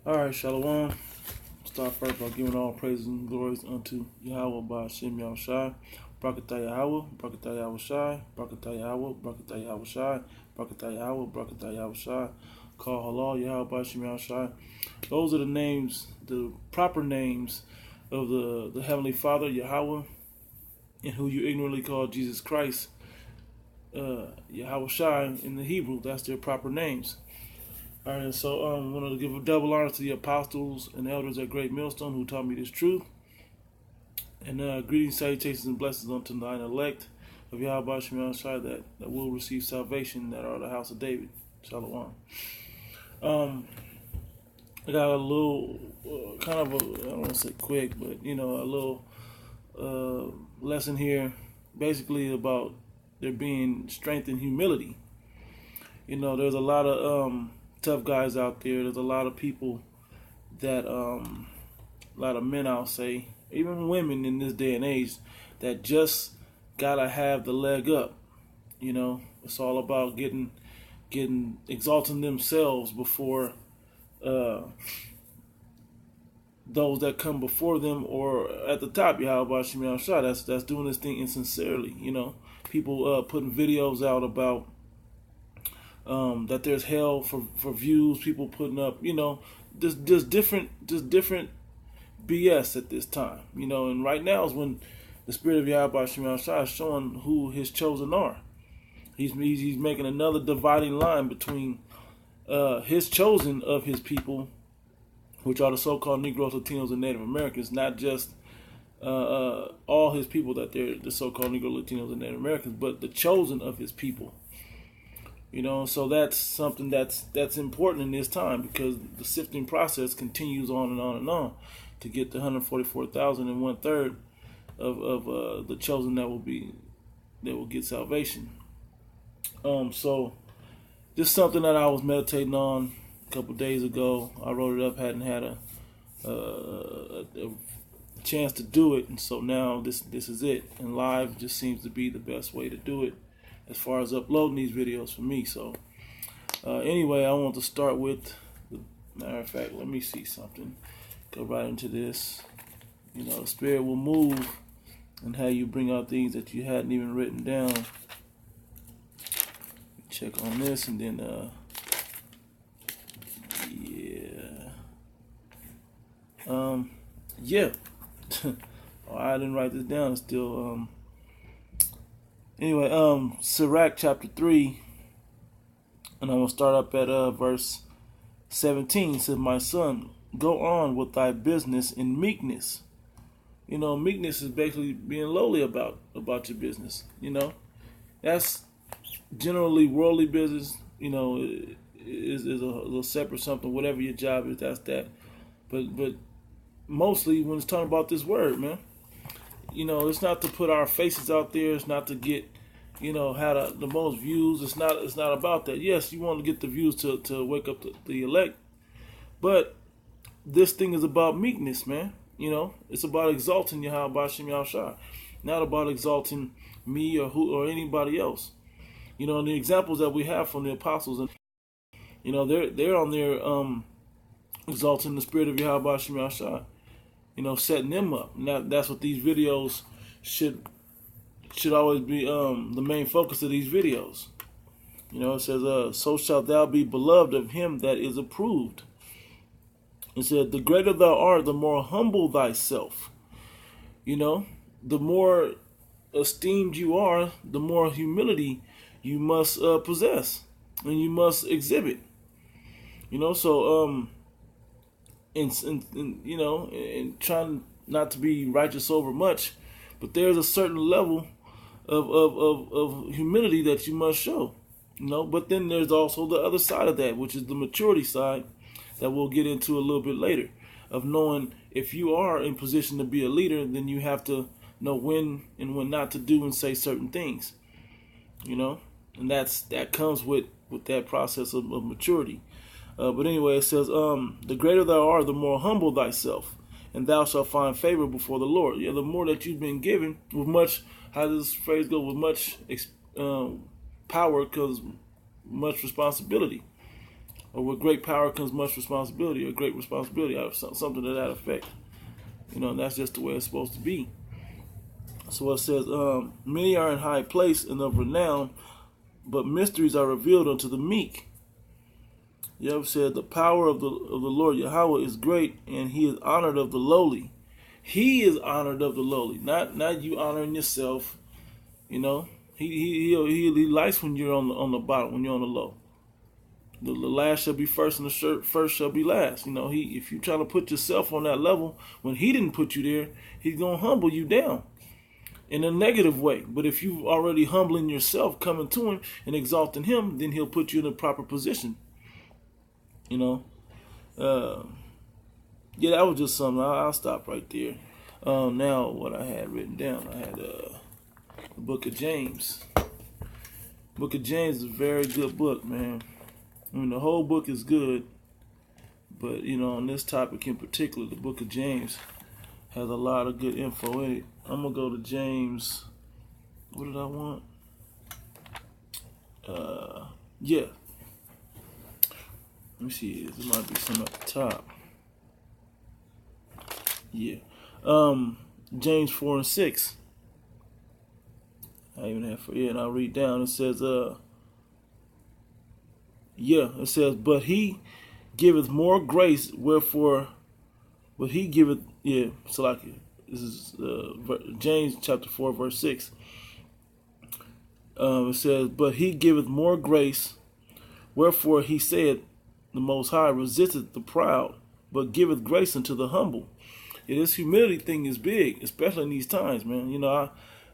All right, Shalom. Start first by giving all praises and glories unto Yahweh by Shem Yahushai. Brakatah Yahweh, Brakatah Yahushai, Brakatah Yahweh, Brakatah Yahushai, Brakatah Yahweh, Brakatah Yahushai. Call Halal Yahweh by Shem Yahushai. Those are the names, the proper names of the Heavenly Father, Yahweh, and who you ignorantly call Jesus Christ, Yahushai in the Hebrew. That's their proper names. All right, so I wanted to give a double honor to the apostles and elders at Great Millstone who taught me this truth. And greetings, salutations, and blessings unto thine elect of Yahweh Shem Shai that will receive salvation that are the house of David. Shalom. I got a little, kind of I don't want to say quick, but a little lesson here, basically about there being strength in humility. There's a lot of tough guys out there. There's a lot of people that, a lot of men, I'll say, even women in this day and age, that just gotta have the leg up. It's all about exalting themselves before those that come before them or at the top. Yahweh Shem Shai. That's doing this thing insincerely. People putting videos out about that there's hell for views. People putting up, just different BS at this time. And right now is when the Spirit of Yahweh Shem Shai is showing who His chosen are. He's making another dividing line between His chosen of His people, which are the so-called Negroes, Latinos, and Native Americans, not just all His people that they're the so-called Negroes, Latinos, and Native Americans, but the chosen of His people. So that's something that's important in this time, because the sifting process continues on and on and on to get the 144,000 and 1/3 of the chosen that will get salvation. So this is something that I was meditating on a couple days ago. I wrote it up, hadn't had a chance to do it, and so now this is it. And live just seems to be the best way to do it as far as uploading these videos for me. So anyway, I want to start with, matter of fact, let me see something. Go right into this. The Spirit will move and have you bring out things that you hadn't even written down. Check on this, and then yeah. Oh, I didn't write this down. It's still anyway, Sirach chapter 3, and I'm going to start up at verse 17. It says, "My son, go on with thy business in meekness." Meekness is basically being lowly about your business. That's generally worldly business. Is a little separate something, whatever your job is, that's that. But mostly when it's talking about this word, man, it's not to put our faces out there. It's not to get, have the most views. It's not about that. Yes, you want to get the views to wake up the elect, but this thing is about meekness, man. It's about exalting Yahweh Shem Yahushai, not about exalting me or anybody else. And the examples that we have from the apostles, and they're on there exalting the Spirit of Yahweh Shem Yahushai. Setting them up. Now that's what these videos should always be the main focus of these videos. It says, "So shalt thou be beloved of Him that is approved." It said, "The greater thou art, the more humble thyself." The more esteemed you are, the more humility you must possess and you must exhibit. So and trying not to be righteous over much, but there's a certain level of humility that you must show. But then there's also the other side of that, which is the maturity side that we'll get into a little bit later, of knowing if you are in position to be a leader, then you have to know when and when not to do and say certain things. And that comes with that process of maturity. But anyway, it says, "The greater thou art, the more humble thyself, and thou shalt find favor before the Lord." Yeah, the more that you've been given, with much, how does this phrase go? With much power comes much responsibility. or with great power comes much responsibility, or great responsibility, or something to that effect. And that's just the way it's supposed to be. So it says, many are in high place and of renown, but mysteries are revealed unto the meek. You ever said the power of the Lord Yahweh is great, and He is honored of the lowly. He is honored of the lowly, not you honoring yourself. He likes when you're on the bottom, when you're on the low. The last shall be first, and the first shall be last. If you're trying to put yourself on that level when He didn't put you there, He's gonna humble you down in a negative way. But if you already humbling yourself, coming to Him and exalting Him, then He'll put you in a proper position. Yeah, that was just something. I'll stop right there. Now, what I had written down, I had the book of James. Book of James is a very good book, man. The whole book is good, but on this topic in particular, the book of James has a lot of good info in it. I'm gonna go to James. What did I want? Yeah. Let me see. There might be some at the top. Yeah. James 4 and 6. I even have and I'll read down. It says, it says, but He giveth more grace, wherefore, but He giveth, Salaki. This is James chapter 4, verse 6. It says, but He giveth more grace, wherefore He said, the Most High resisteth the proud, but giveth grace unto the humble. This humility thing is big, especially in these times, man.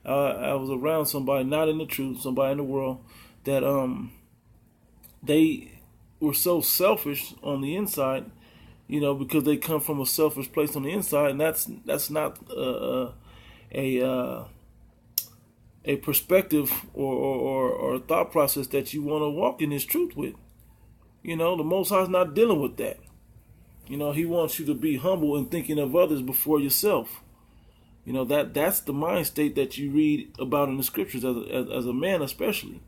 I was around somebody not in the truth, somebody in the world that they were so selfish on the inside, because they come from a selfish place on the inside, and that's not a perspective or a thought process that you want to walk in this truth with. The Most High is not dealing with that. He wants you to be humble and thinking of others before yourself. That's the mind state that you read about in the scriptures as a man, especially.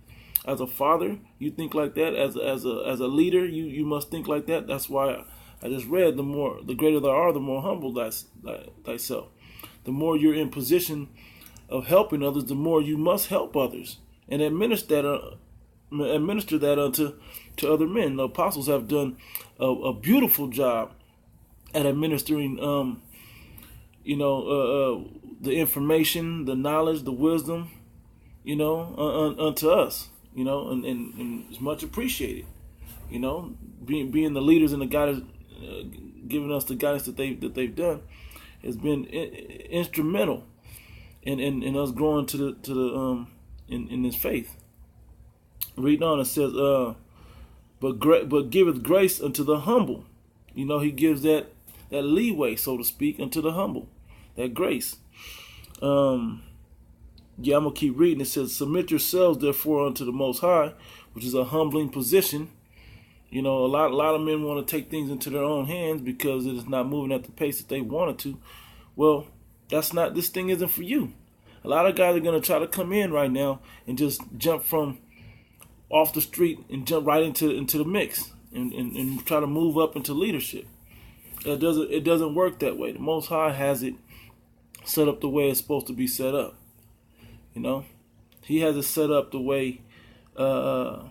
As a father, you think like that. As a leader, you must think like that. That's why I just read, the greater thou art, the more humble thyself. The more you're in position of helping others, the more you must help others and administer that unto other men. The apostles have done a beautiful job at administering, the information, the knowledge, the wisdom, unto us, and it's much appreciated. Being the leaders and the guidance, giving us the guidance that they've done, has been instrumental in us growing in this faith. Reading on, it says, but giveth grace unto the humble. He gives that leeway, so to speak, unto the humble, that grace. I'm gonna keep reading. It says, submit yourselves therefore unto the Most High, which is a humbling position. A lot of men want to take things into their own hands because it is not moving at the pace that they wanted to. Well, this thing isn't for you. A lot of guys are gonna try to come in right now and just jump from off the street and jump right into the mix and try to move up into leadership. It doesn't work that way. The Most High has it set up the way it's supposed to be set up. He has it set up the way that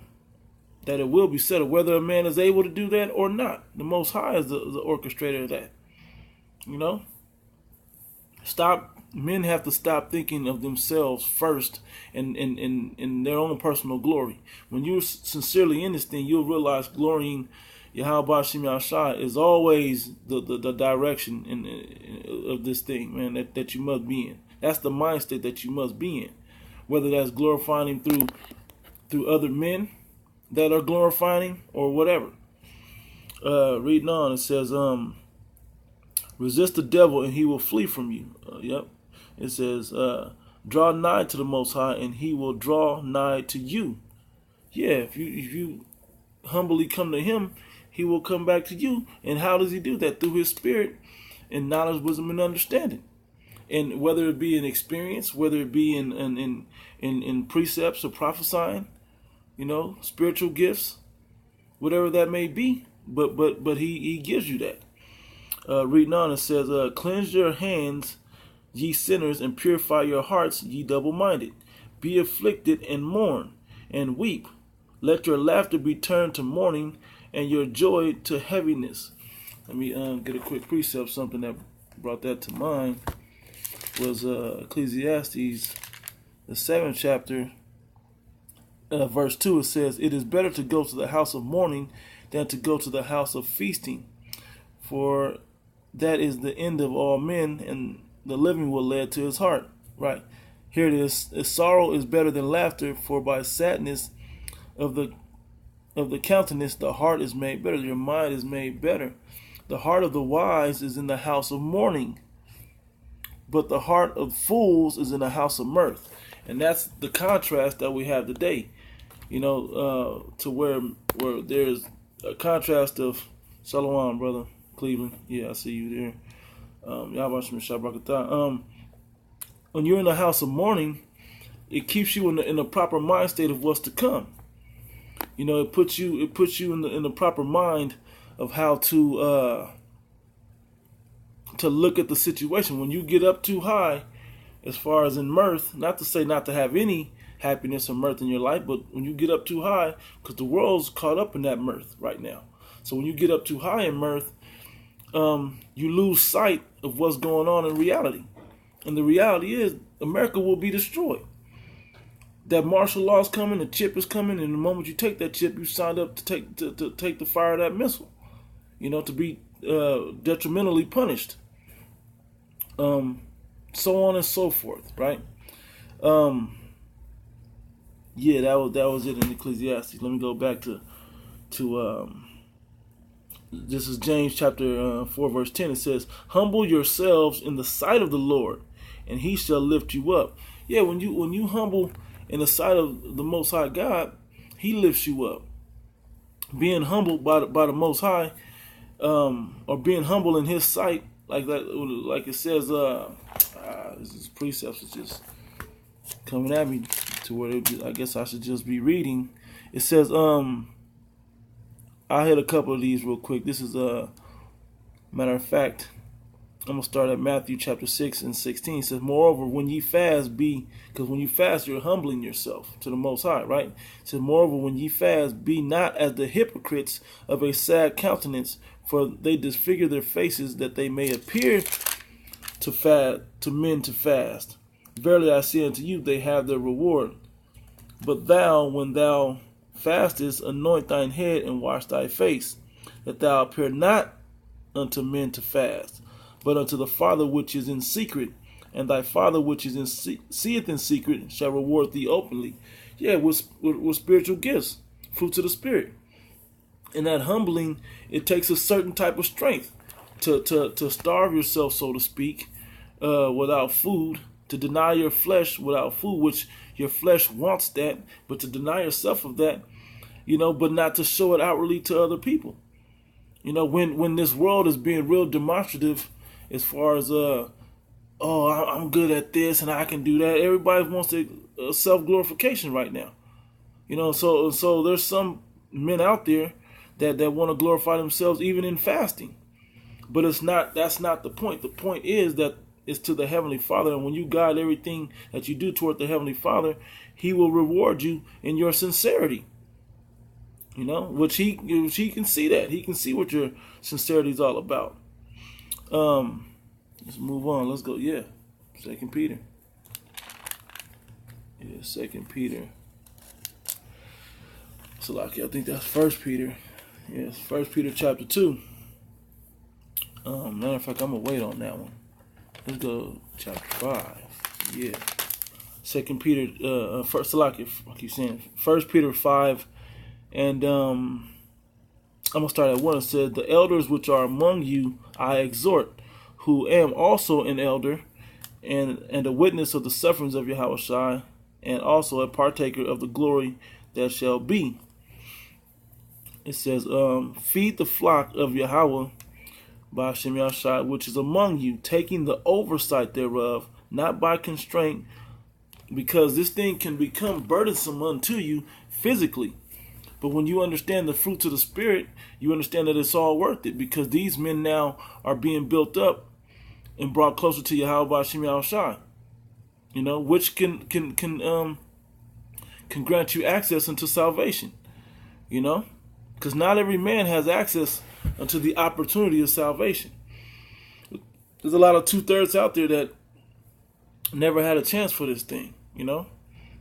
it will be set up, whether a man is able to do that or not. The Most High is the orchestrator of that. Men have to stop thinking of themselves first and in their own personal glory. When you're sincerely in this thing, you'll realize glorying Yahweh Shem Yahshua is always the direction of this thing, man, that you must be in. That's the mind state that you must be in. Whether that's glorifying Him through other men that are glorifying Him or whatever. Reading on, it says, resist the devil and he will flee from you. It says, draw nigh to the Most High and He will draw nigh to you. Yeah, if you humbly come to Him, He will come back to you. And how does He do that? Through His Spirit and knowledge, wisdom, and understanding. And whether it be in experience, whether it be in precepts or prophesying, spiritual gifts, whatever that may be. But he gives you that. Reading on, it says, cleanse your hands, ye sinners, and purify your hearts, ye double-minded. Be afflicted and mourn and weep. Let your laughter be turned to mourning and your joy to heaviness. Let me get a quick precept. Something that brought that to mind was Ecclesiastes, the 7th chapter, verse 2. It says, it is better to go to the house of mourning than to go to the house of feasting. For that is the end of all men, and the living will lead to his heart. Right. Here it is. Sorrow is better than laughter, for by sadness of the countenance the heart is made better. Your mind is made better. The heart of the wise is in the house of mourning, but the heart of fools is in the house of mirth. And that's the contrast that we have today. You know, to where there's a contrast of Shalom, brother Cleveland. Yeah, I see you there. When you're in the house of mourning, it keeps you in the proper mind state of what's to come. You know, it puts you in the proper mind of how to look at the situation. When you get up too high, as far as in mirth, not to say not to have any happiness or mirth in your life, but when you get up too high, because the world's caught up in that mirth right now. So when you get up too high in mirth, you lose sight of what's going on in reality. And the reality is, America will be destroyed. That martial law is coming, the chip is coming, and the moment you take that chip, you signed up to take the fire of that missile. You know, to be detrimentally punished. So on and so forth, right? Yeah, that was it in Ecclesiastes. Let me go back to this is James chapter 4 verse 10. It says, humble yourselves in the sight of the Lord, and he shall lift you up. Yeah, when you humble in the sight of the Most High God, he lifts you up. Being humbled by the Most High, or being humble in his sight, like that, like it says, this precepts is just coming at me to where I guess I should just be reading. It says, I'll hit a couple of these real quick. This is matter of fact, I'm going to start at Matthew chapter 6 and 16. It says, moreover, when ye fast because when you fast, you're humbling yourself to the Most High, right? It says, moreover, when ye fast, be not as the hypocrites of a sad countenance, for they disfigure their faces, that they may appear to men to fast. Verily I say unto you, they have their reward. But thou, when thou fastest, anoint thine head and wash thy face, that thou appear not unto men to fast, but unto the Father which is in secret, and thy Father which is seeth in secret shall reward thee openly. Yeah, with spiritual gifts, fruits of the Spirit. In that humbling, it takes a certain type of strength to starve yourself, so to speak, without food, to deny your flesh without food, which your flesh wants that, but to deny yourself of that, you know, but not to show it outwardly to other people. You know, when this world is being real demonstrative as far as, I'm good at this and I can do that. Everybody wants self-glorification right now. You know, so there's some men out there that want to glorify themselves even in fasting. But that's not the point. The point is that it's to the Heavenly Father, and when you guide everything that you do toward the Heavenly Father, he will reward you in your sincerity. You know, which he can see that. He can see what your sincerity is all about. Let's move on. Let's go. Yeah. 2 Peter. Yeah, 2 Peter. So like, I think that's 1 Peter. Yes, 1 Peter chapter 2. Matter of fact, I'm gonna wait on that one. Let's go chapter 5. Yeah. 2 Peter first I keep saying 1 Peter 5, and I'm gonna start at 1. It says, the elders which are among you I exhort, who am also an elder and a witness of the sufferings of Yahushua, and also a partaker of the glory that shall be. It says, feed the flock of Yahweh by Hashem Yahushua, which is among you, taking the oversight thereof, not by constraint, because this thing can become burdensome unto you physically. But when you understand the fruits of the Spirit, you understand that it's all worth it, because these men now are being built up and brought closer to Yahweh Shem Yahushai. Which can grant you access into salvation. Because not every man has access unto the opportunity of salvation. There's a lot of 2/3 out there that never had a chance for this thing.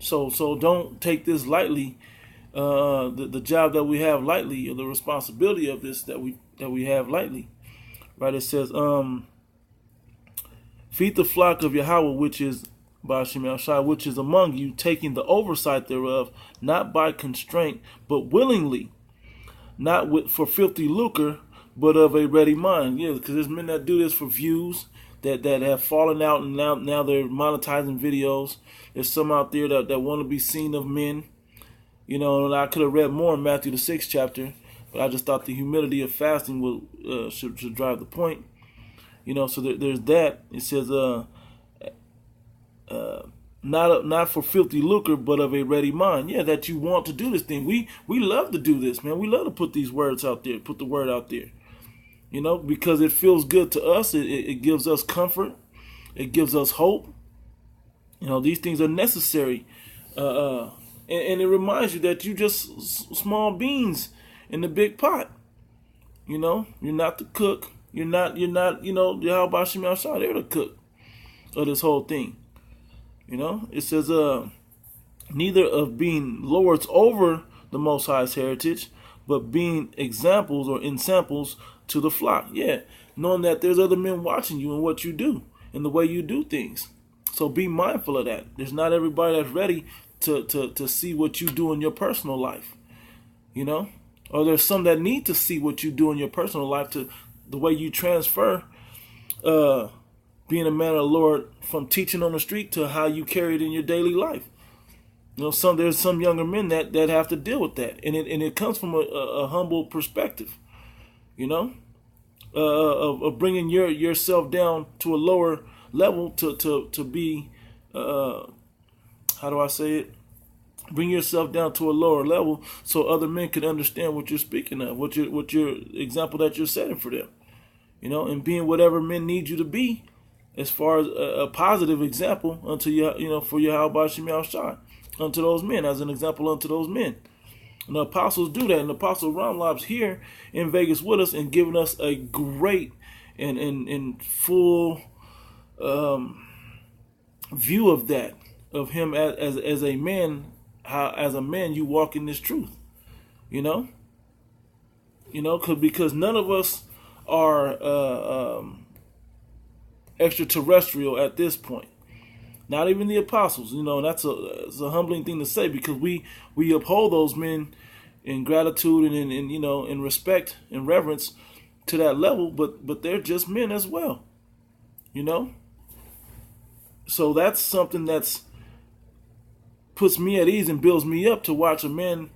So don't take this lightly. The job that we have lightly, or the responsibility of this that we have lightly. Right? It says, feed the flock of Yahweh, which is Ba'ashem Yahushai, which is among you, taking the oversight thereof, not by constraint, but willingly, not for filthy lucre, but of a ready mind. Yeah, because there's men that do this for views, that have fallen out, and now they're monetizing videos. There's some out there that want to be seen of men. And I could have read more in Matthew the 6th chapter, but I just thought the humility of fasting should drive the point. So there's that. It says, not for filthy lucre, but of a ready mind. Yeah, that you want to do this thing. We love to do this, man. We love to put these words out there, put the word out there. Because it feels good to us. It gives us comfort. It gives us hope. These things are necessary. And it reminds you that you just small beans in the big pot. You're not the cook. You're not, Yahweh Shem Yahushua, they're the cook of this whole thing. It says, neither of being lords over the Most High's heritage, but being examples or ensamples to the flock. Yeah, knowing that there's other men watching you and what you do and the way you do things. So be mindful of that. There's not everybody that's ready to see what you do in your personal life. Or there's some that need to see what you do in your personal life, to the way you transfer being a man of the Lord from teaching on the street to how you carry it in your daily life. There's some younger men that have to deal with that, and it comes from a humble perspective, of bringing yourself down to a lower level to be, how do I say it? Bring yourself down to a lower level so other men can understand what you're speaking of, what your example that you're setting for them, and being whatever men need you to be, as far as a positive example unto for Yahweh Shem Yahushai, unto those men, as an example unto those men. And the apostles do that, and the apostle Ramlab's here in Vegas with us and giving us a great and full view of that, of him as a man. How as a man you walk in this truth, because none of us are extraterrestrial at this point. Not even the apostles, and it's a humbling thing to say, because we uphold those men in gratitude and in respect and reverence to that level, but they're just men as well, So that's something that's puts me at ease and builds me up, to watch a man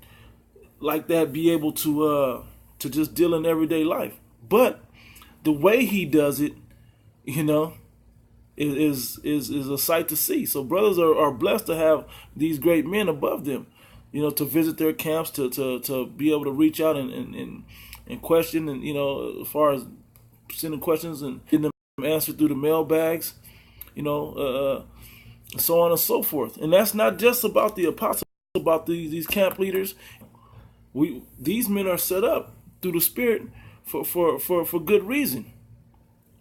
like that be able to just deal in everyday life. But the way he does it, is a sight to see. So brothers are blessed to have these great men above them, to visit their camps, to be able to reach out and question, and as far as sending questions and getting them answered through the mailbags, so on and so forth. And that's not just about the apostles, about these camp leaders. These men are set up through the Spirit for good reason.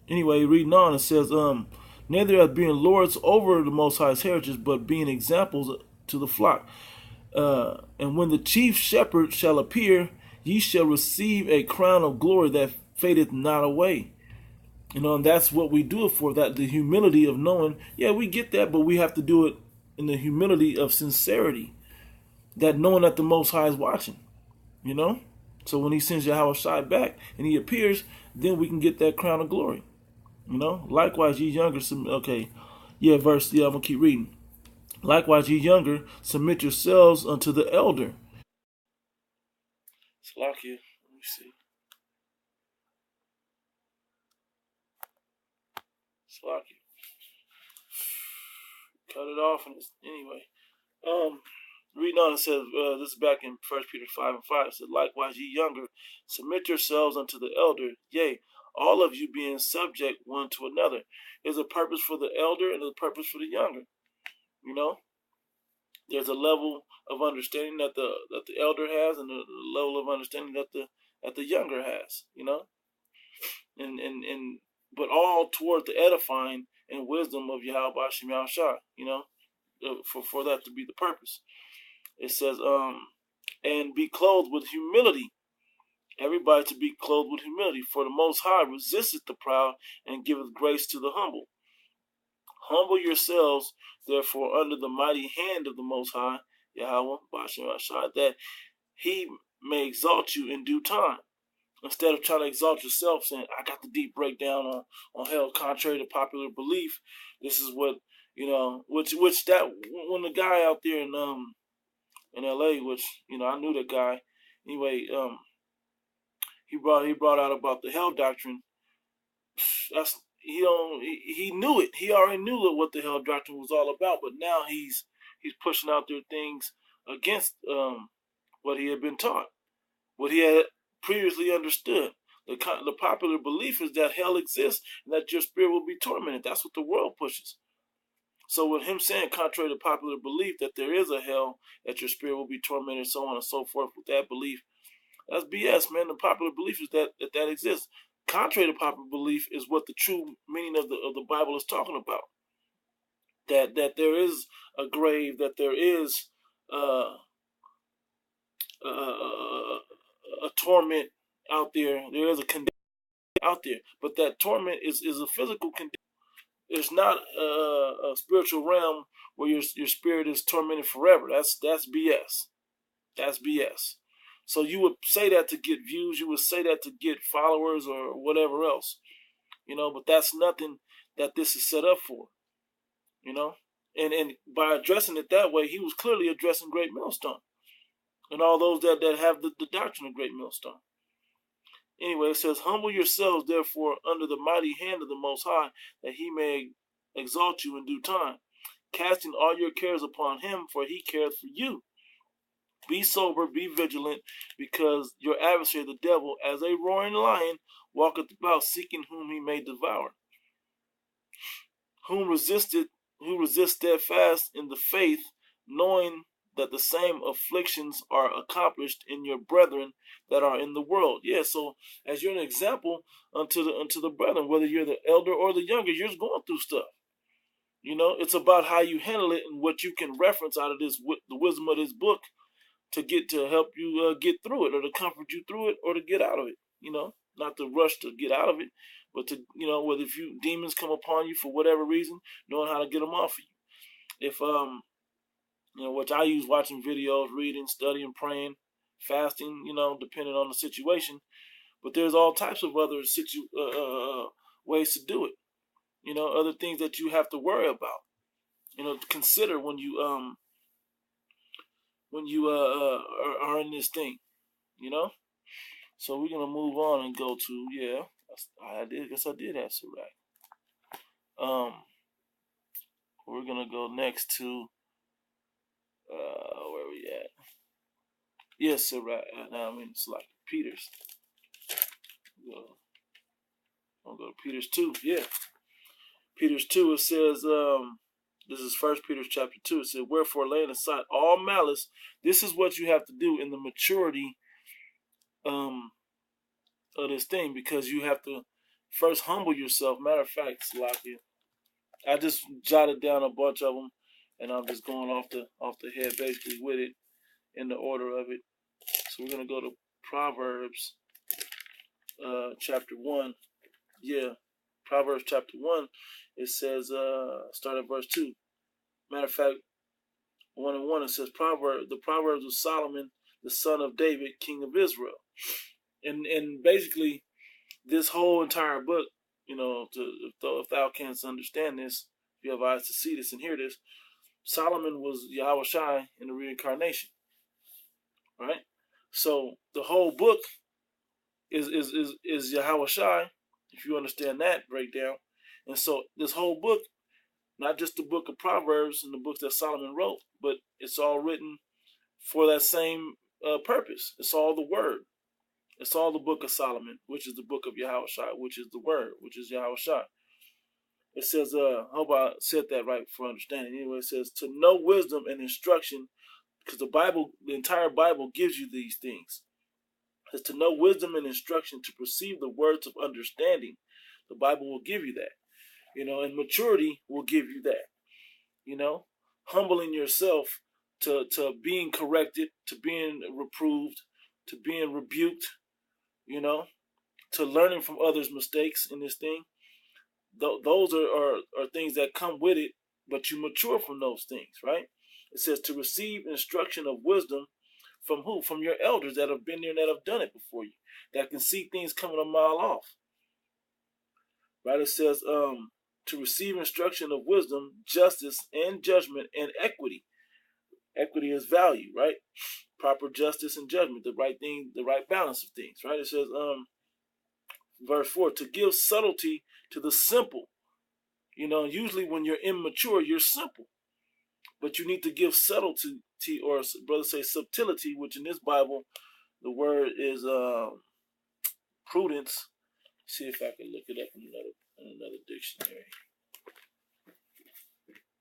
Anyway, reading on, it says, neither as being lords over the Most High's heritage, but being examples to the flock. And when the chief shepherd shall appear, ye shall receive a crown of glory that fadeth not away. And that's what we do it for, that the humility of knowing, yeah, we get that, but we have to do it in the humility of sincerity, that knowing that the Most High is watching, So when he sends Yahweh Shai back and he appears, then we can get that crown of glory, Likewise, ye younger, I'm going to keep reading. Likewise, ye younger, submit yourselves unto the elder. Slakia, let me see. Slakia. Cut it off, and anyway. Reading on, it says, this is back in 1 Peter 5:5. It says, likewise, ye younger, submit yourselves unto the elder. Yea, all of you being subject one to another. There's a purpose for the elder and there's a purpose for the younger. You know, there's a level of understanding that the elder has, and the level of understanding that the younger has. You know, and but all toward the edifying and wisdom of Yahweh Bashim Yahushua. You know, for that to be the purpose. It says, and be clothed with humility. Everybody to be clothed with humility. For the Most High resisteth the proud and giveth grace to the humble. Humble yourselves, therefore, under the mighty hand of the Most High, Yahweh, Bashem Ashai, that he may exalt you in due time. Instead of trying to exalt yourself, saying, I got the deep breakdown on hell, contrary to popular belief. This is what, you know, which that, when the guy out there in LA, which, you know, I knew that guy. Anyway, he brought out about the hell doctrine. That's he knew it. He already knew what the hell doctrine was all about. But now he's pushing out there things against what he had been taught, what he had previously understood. The popular belief is that hell exists and that your spirit will be tormented. That's what the world pushes. So with him saying, contrary to popular belief, that there is a hell, that your spirit will be tormented, so on and so forth, with that belief, that's BS, man. The popular belief is that exists. Contrary to popular belief is what the true meaning of the Bible is talking about. That there is a grave, that there is a torment out there. There is a condition out there, but that torment is a physical condition. It's not a spiritual realm where your spirit is tormented forever. That's BS. That's BS. So you would say that to get views. You would say that to get followers or whatever else, you know. But that's nothing that this is set up for, you know. And by addressing it that way, he was clearly addressing Great Millstone and all those that have the doctrine of Great Millstone. Anyway, it says, humble yourselves, therefore, under the mighty hand of the Most High, that he may exalt you in due time, casting all your cares upon him, for he cares for you. Be sober, be vigilant, because your adversary, the devil, as a roaring lion, walketh about, seeking whom he may devour. Who resist steadfast in the faith, knowing that the same afflictions are accomplished in your brethren that are in the world. Yeah, so as you're an example unto the brethren, whether you're the elder or the younger, you're going through stuff. You know, it's about how you handle it and what you can reference out of this, the wisdom of this book, to help you get through it, or to comfort you through it, or to get out of it. You know, not to rush to get out of it, but to, you know, whether if demons come upon you for whatever reason, knowing how to get them off of you. If you know, which I use watching videos, reading, studying, praying, fasting, you know, depending on the situation. But there's all types of other ways to do it. You know, other things that you have to worry about. You know, to consider when you are in this thing. You know. So we're gonna move on and go to I guess I did have Sirach. We're gonna go next to where we at? Yes, Sirach. I mean, it's like Peter's. I'll go to Peter's 2. Yeah, Peter's 2. It says, this is 1 Peter chapter 2. It says, wherefore laying aside all malice, this is what you have to do in the maturity of this thing, because you have to first humble yourself. Matter of fact, Salakia, I just jotted down a bunch of them, and I'm just going off the head basically with it in the order of it. So we're gonna go to Proverbs, chapter 1. Yeah, Proverbs chapter 1. It says, start at verse 2. Matter of fact, 1 and 1. It says the Proverbs of Solomon, the son of David, king of Israel. And basically, this whole entire book, you know, if thou canst understand this, if you have eyes to see this and hear this, Solomon was Yahweh Shai in the reincarnation, right? So the whole book is Yahweh Shai, if you understand that breakdown. And so this whole book, not just the book of Proverbs and the books that Solomon wrote, but it's all written for that same purpose. It's all the word. It's all the book of Solomon, which is the book of Yahushua, which is the word, which is Yahushua. It says, I hope I said that right for understanding. Anyway, it says to know wisdom and instruction, because the entire Bible gives you these things. It says to know wisdom and instruction, to perceive the words of understanding. The Bible will give you that, and maturity will give you that, humbling yourself to being corrected, to being reproved, to being rebuked, to learning from others' mistakes in this thing. Those are things that come with it, but you mature from those things, right? It says to receive instruction of wisdom from who? From your elders that have been there and that have done it before you, that can see things coming a mile off, right? It says to receive instruction of wisdom, justice, and judgment, and equity. Equity is value, right? Proper justice and judgment, the right thing, the right balance of things, right? It says, verse 4, to give subtlety to the simple. Usually when you're immature, you're simple, but you need to give subtlety, or brothers say subtlety, which in this Bible, the word is prudence. See if I can look it up in another dictionary.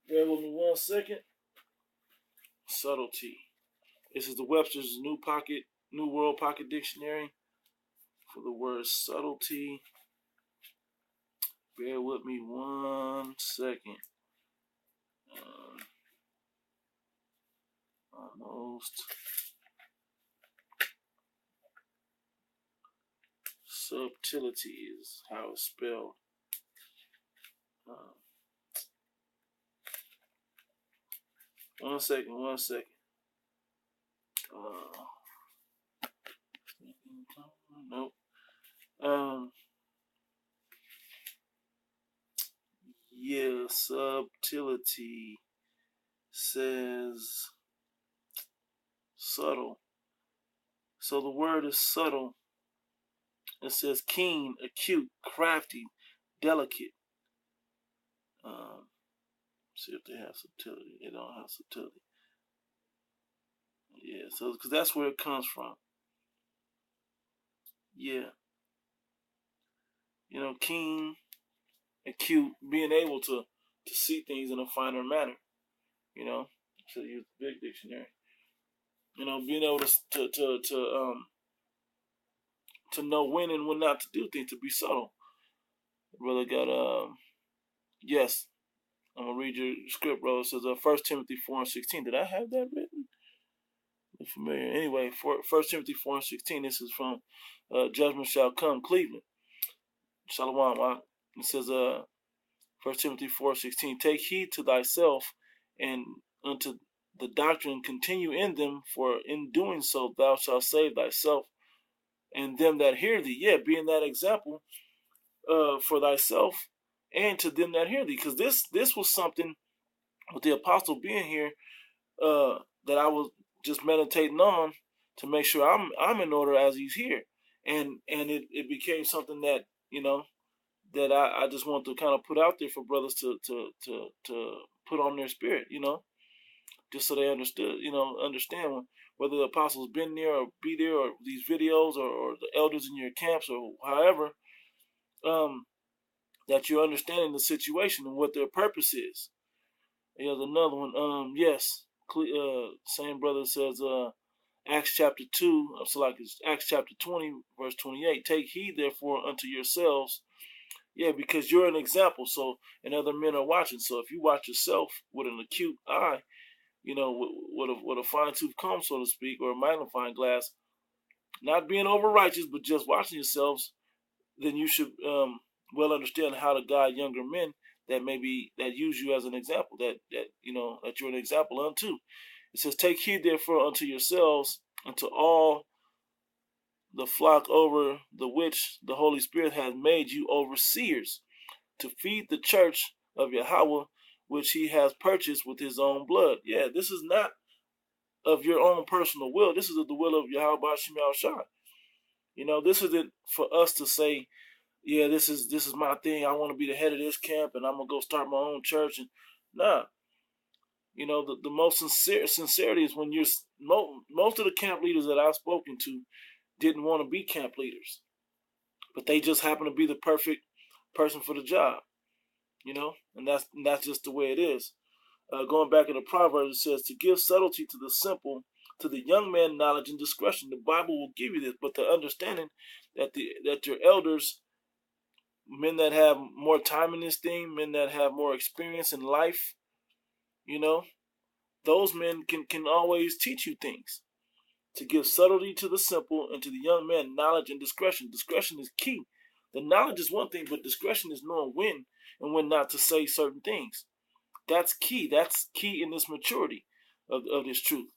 Bear with me 1 second. Subtlety. This is the Webster's New World Pocket Dictionary for the word subtlety. Bear with me 1 second. Almost. Subtlety is how it's spelled. 1 second. Nope. Yeah, subtlety says subtle. So the word is subtle. It says keen, acute, crafty, delicate. See if they have subtlety. They don't have subtlety. Yeah, so because that's where it comes from. Yeah, keen, acute, being able to see things in a finer manner. So use the big dictionary. Being able to know when and when not to do things, to be subtle. Brother got yes. I'm gonna read your script, bro. It says 1 Timothy 4:16. Did I have that written? I'm familiar. Anyway, 1 Timothy 4:16. This is from Judgment Shall Come, Cleveland. Shalom. It says 1 Timothy 4:16. Take heed to thyself and unto the doctrine continue in them, for in doing so thou shalt save thyself and them that hear thee. Yeah, being that example for thyself and to them that hear thee. Because this was something with the apostle being here that I was just meditating on to make sure I'm in order as he's here. And it became something that, that I just want to kind of put out there for brothers to put on their spirit, just so they understand whether the apostles been there or be there, or these videos, or the elders in your camps, or however, that you're understanding the situation and what their purpose is. Here's another one. Yes, same brother says, Acts chapter 2, so like it's Acts chapter 20, verse 28. Take heed therefore unto yourselves. Yeah, because you're an example. So, and other men are watching. So if you watch yourself with an acute eye, with a fine tooth comb, so to speak, or a magnifying glass, not being over righteous, but just watching yourselves, then you should well understand how to guide younger men that use you as an example, that you're an example unto. It says, take heed therefore unto yourselves, unto all the flock over the which the Holy Spirit hath made you overseers, to feed the church of Yahweh, which he has purchased with his own blood. Yeah, this is not of your own personal will. This is of the will of Yahweh Bashim Shai. This isn't for us to say, yeah, this is my thing. I want to be the head of this camp, and I'm gonna go start my own church. And nah, The most sincerity is when most of the camp leaders that I've spoken to didn't want to be camp leaders, but they just happen to be the perfect person for the job, and that's just the way it is. Going back in the Proverbs, it says to give subtlety to the simple, to the young man knowledge and discretion. The Bible will give you this, but the understanding that your elders, men that have more time in this thing, men that have more experience in life, you know, those men can always teach you things. To give subtlety to the simple and to the young man knowledge and discretion. Discretion is key. The knowledge is one thing, but discretion is knowing when and when not to say certain things. That's key. That's key in this maturity of this truth.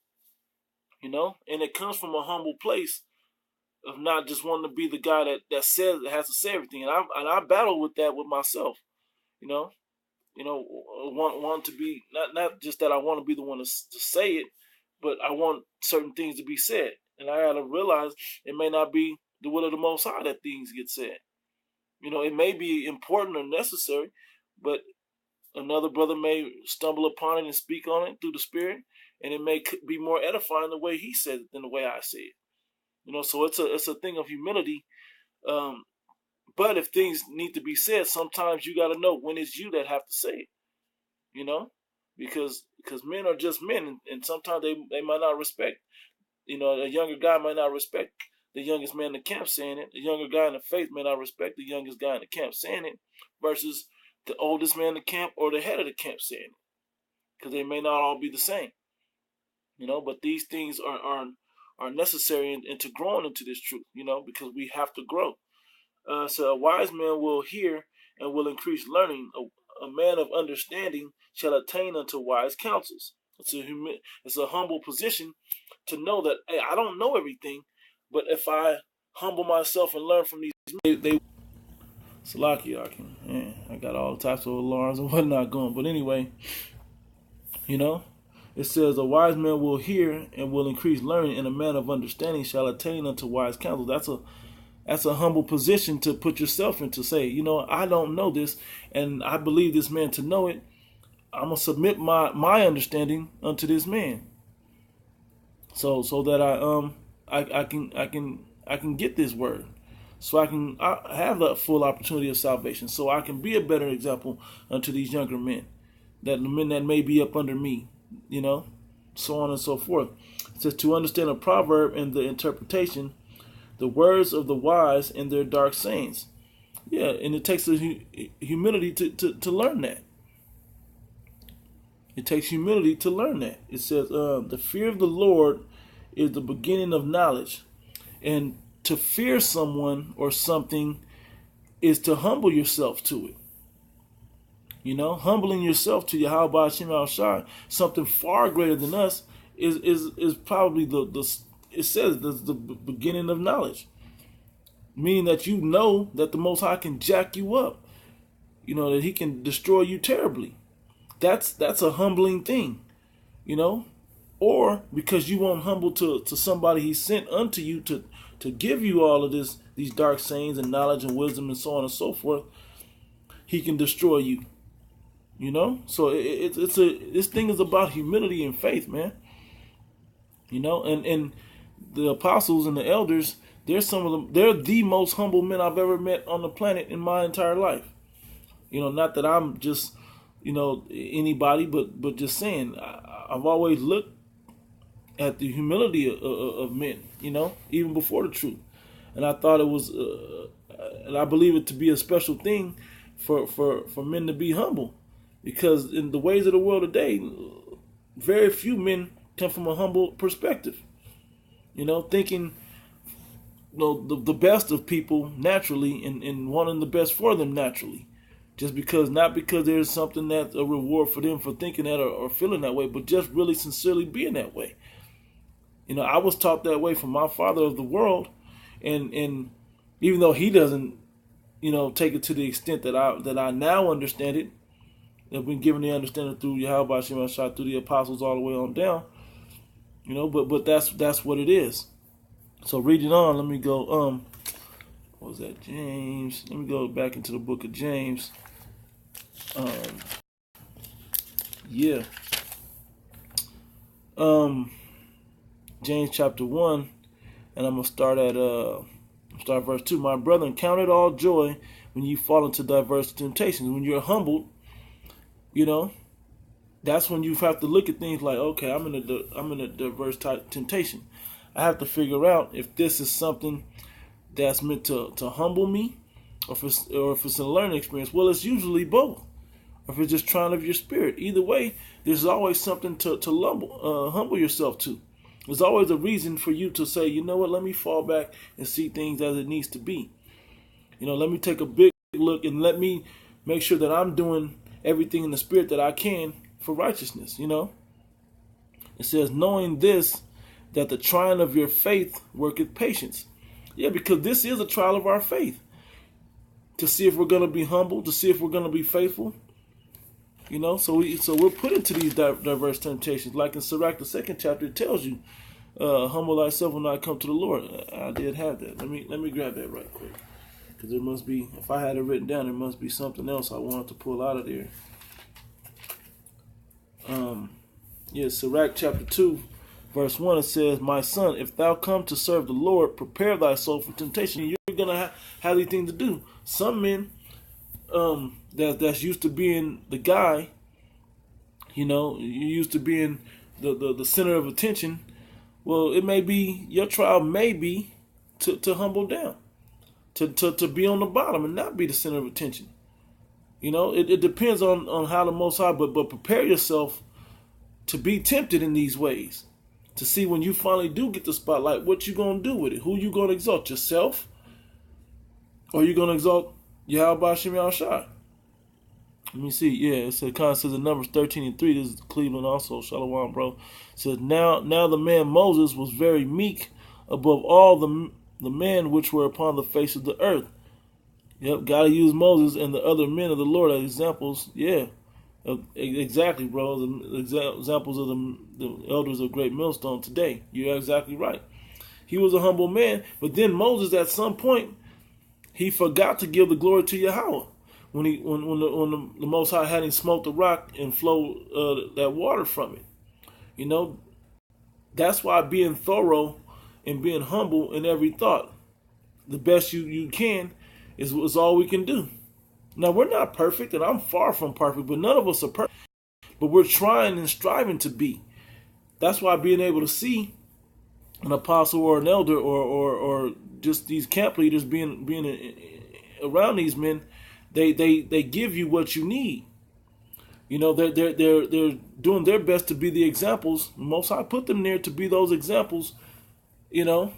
And it comes from a humble place of not just wanting to be the guy that has to say everything. And I battle with that with myself. You know, want to be not just that I want to be the one to say it, but I want certain things to be said. And I gotta realize it may not be the will of the Most High that things get said. It may be important or necessary, but another brother may stumble upon it and speak on it through the Spirit, and it may be more edifying the way he said it than the way I say it. So it's a thing of humility. But if things need to be said, sometimes you got to know when it's you that have to say it. Because men are just men, and sometimes they might not respect. A younger guy might not respect the youngest man in the camp saying it. The younger guy in the faith may not respect the youngest guy in the camp saying it, versus the oldest man in the camp or the head of the camp saying it, because they may not all be the same. But these things are necessary into growing into this truth. Because we have to grow. So a wise man will hear and will increase learning. A man of understanding shall attain unto wise counsels. It's a humble position to know that, hey, I don't know everything, but if I humble myself and learn from these, they Salaki, I got all types of alarms and whatnot going. But anyway, it says a wise man will hear and will increase learning, and a man of understanding shall attain unto wise counsel. That's a humble position to put yourself in, to say, I don't know this, and I believe this man to know it. I'm gonna submit my understanding unto this man, so that I can get this word, so I have the full opportunity of salvation, so I can be a better example unto these younger men, the men that may be up under me, so on and so forth. It says to understand a proverb and the interpretation, the words of the wise and their dark sayings. Yeah, and it takes humility to learn that. It takes humility to learn that. It says, the fear of the Lord is the beginning of knowledge. And to fear someone or something is to humble yourself to it. Humbling yourself to Yahweh Hashem Al-Shai, something far greater than us, is probably it says the beginning of knowledge. Meaning that that the Most High can jack you up. That he can destroy you terribly. That's a humbling thing, or because you won't humble to somebody he sent unto you to give you all of these dark sayings and knowledge and wisdom and so on and so forth, he can destroy you. So this thing is about humility and faith, man. And the apostles and the elders, they're the most humble men I've ever met on the planet in my entire life. Not that I'm just anybody, but just saying, I've always looked at the humility of men, even before the truth, and I thought it was, and I believe it to be a special thing for men to be humble, because in the ways of the world today, very few men come from a humble perspective, thinking the best of people naturally and wanting the best for them naturally. Not because there's something that's a reward for them for thinking that or feeling that way, but just really sincerely being that way. I was taught that way from my father of the world, and even though he doesn't, take it to the extent that I now understand it, I've been given the understanding through Yahweh Hashem Shah, through the apostles all the way on down, but that's what it is. So reading on, let me go. What was that? James. Let me go back into the book of James. Yeah. Um, James chapter 1, and I'm gonna start verse 2. My brethren, count it all joy when you fall into diverse temptations. When you're humbled, you know, that's when you have to look at things like, okay, I'm in a diverse type temptation. I have to figure out if this is something that's meant to humble me, or if it's a learning experience. Well, it's usually both. Or if it's just trying of your spirit. Either way, there's always something to humble yourself to. There's always a reason for you to say, you know what, let me fall back and see things as it needs to be. You know, let me take a big look and let me make sure that I'm doing everything in the spirit that I can for righteousness, you know. It says, knowing this, that the trying of your faith worketh patience. Yeah, because this is a trial of our faith. To see if we're going to be humble, to see if we're going to be faithful. You know, so we're put into these diverse temptations. Like in Sirach, the 2nd chapter, it tells you, humble thyself when I come to the Lord. I did have that. Let me grab that right quick. Because there must be, if I had it written down, there must be something else I wanted to pull out of there. Sirach chapter 2, verse 1, it says, my son, if thou come to serve the Lord, prepare thy soul for temptation. You're going to have these things to do. Some men, that's used to being the guy, you know, you're used to being the center of attention. Well, it may be, your trial may be to humble down, to be on the bottom and not be the center of attention. You know, it depends on how the Most High, but prepare yourself to be tempted in these ways, to see when you finally do get the spotlight, what you going to do with it. Who you going to exalt, yourself? Or you going to exalt Yahweh Shem Yahushua? Let me see. Yeah, it says in Numbers 13:3. This is Cleveland also. Shalom, bro. It says, now the man Moses was very meek above all the men which were upon the face of the earth. Yep, gotta use Moses and the other men of the Lord as examples. Yeah, exactly, bro. The examples of the elders of Great Millstone today. You're exactly right. He was a humble man, but then Moses at some point, he forgot to give the glory to Yahweh. When the Most High had him smote the rock and flow that water from it. You know, that's why being thorough and being humble in every thought, the best you can, is all we can do. Now, we're not perfect, and I'm far from perfect, but none of us are perfect. But we're trying and striving to be. That's why being able to see an apostle or an elder or just these camp leaders being around these men, they give you what you need. You know, they're doing their best to be the examples. Most High put them there to be those examples, you know,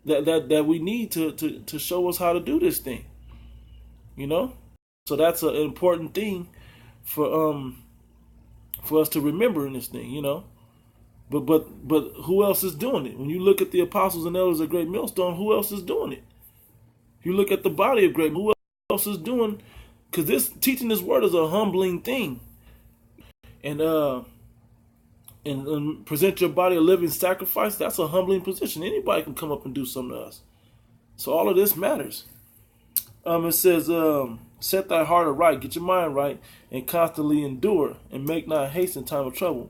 that we need to show us how to do this thing. You know? So that's an important thing for us to remember in this thing, you know. But who else is doing it? When you look at the apostles and elders of Great Millstone, who else is doing it? If you look at the body of Great, who else is doing? Because this teaching this word is a humbling thing, and present your body a living sacrifice. That's a humbling position. Anybody can come up and do something to us. So all of this matters. It says, set thy heart aright, get your mind right, and constantly endure, and make not haste in time of trouble.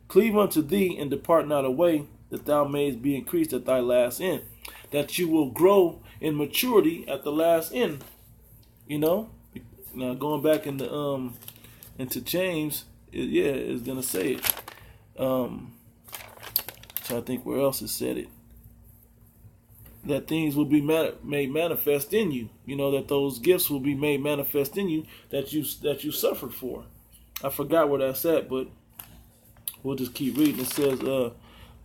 Cleave unto thee, and depart not away, that thou mayest be increased at thy last end. That you will grow in maturity at the last end. You know? Now, going back into James, it's going to say it. Trying to think where else it said it. That things will be made manifest in you. You know, that those gifts will be made manifest in you that you suffered for. I forgot where that's at, but we'll just keep reading. It says,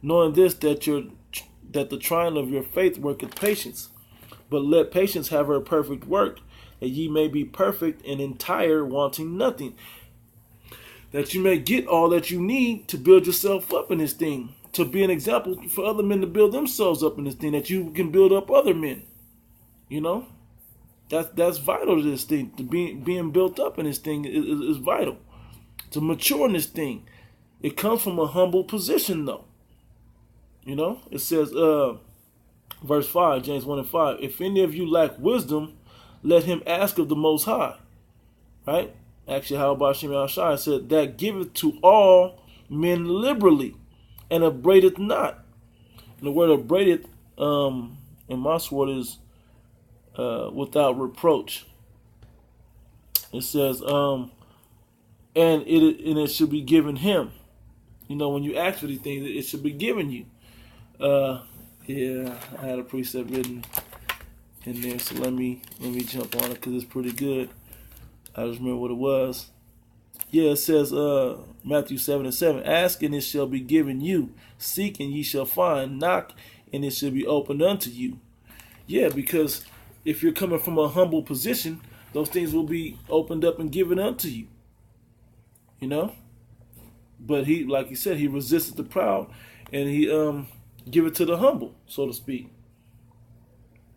knowing this, that the trying of your faith worketh patience. But let patience have her perfect work, that ye may be perfect and entire, wanting nothing. That you may get all that you need to build yourself up in this thing. To be an example for other men to build themselves up in this thing, that you can build up other men. You know, that's vital to this thing. To being built up in this thing is vital. To mature in this thing, it comes from a humble position, though. You know, it says, verse 5, James 1:5. If any of you lack wisdom, let him ask of the Most High. Right? Actually, how about Shem Yahushua said that giveth to all men liberally. and upbraideth not. And the word upbraideth in my sword is without reproach. It says, and it should be given him. You know, when you ask for these things, it should be given you. Yeah, I had a precept written in there, so let me jump on it because it's pretty good. I just remember what it was. Yeah, it says Matthew 7:7, ask and it shall be given you, seek and ye shall find, knock and it shall be opened unto you. Yeah, because if you're coming from a humble position, those things will be opened up and given unto you. You know? But he, like he said, he resisted the proud and he give it to the humble, so to speak.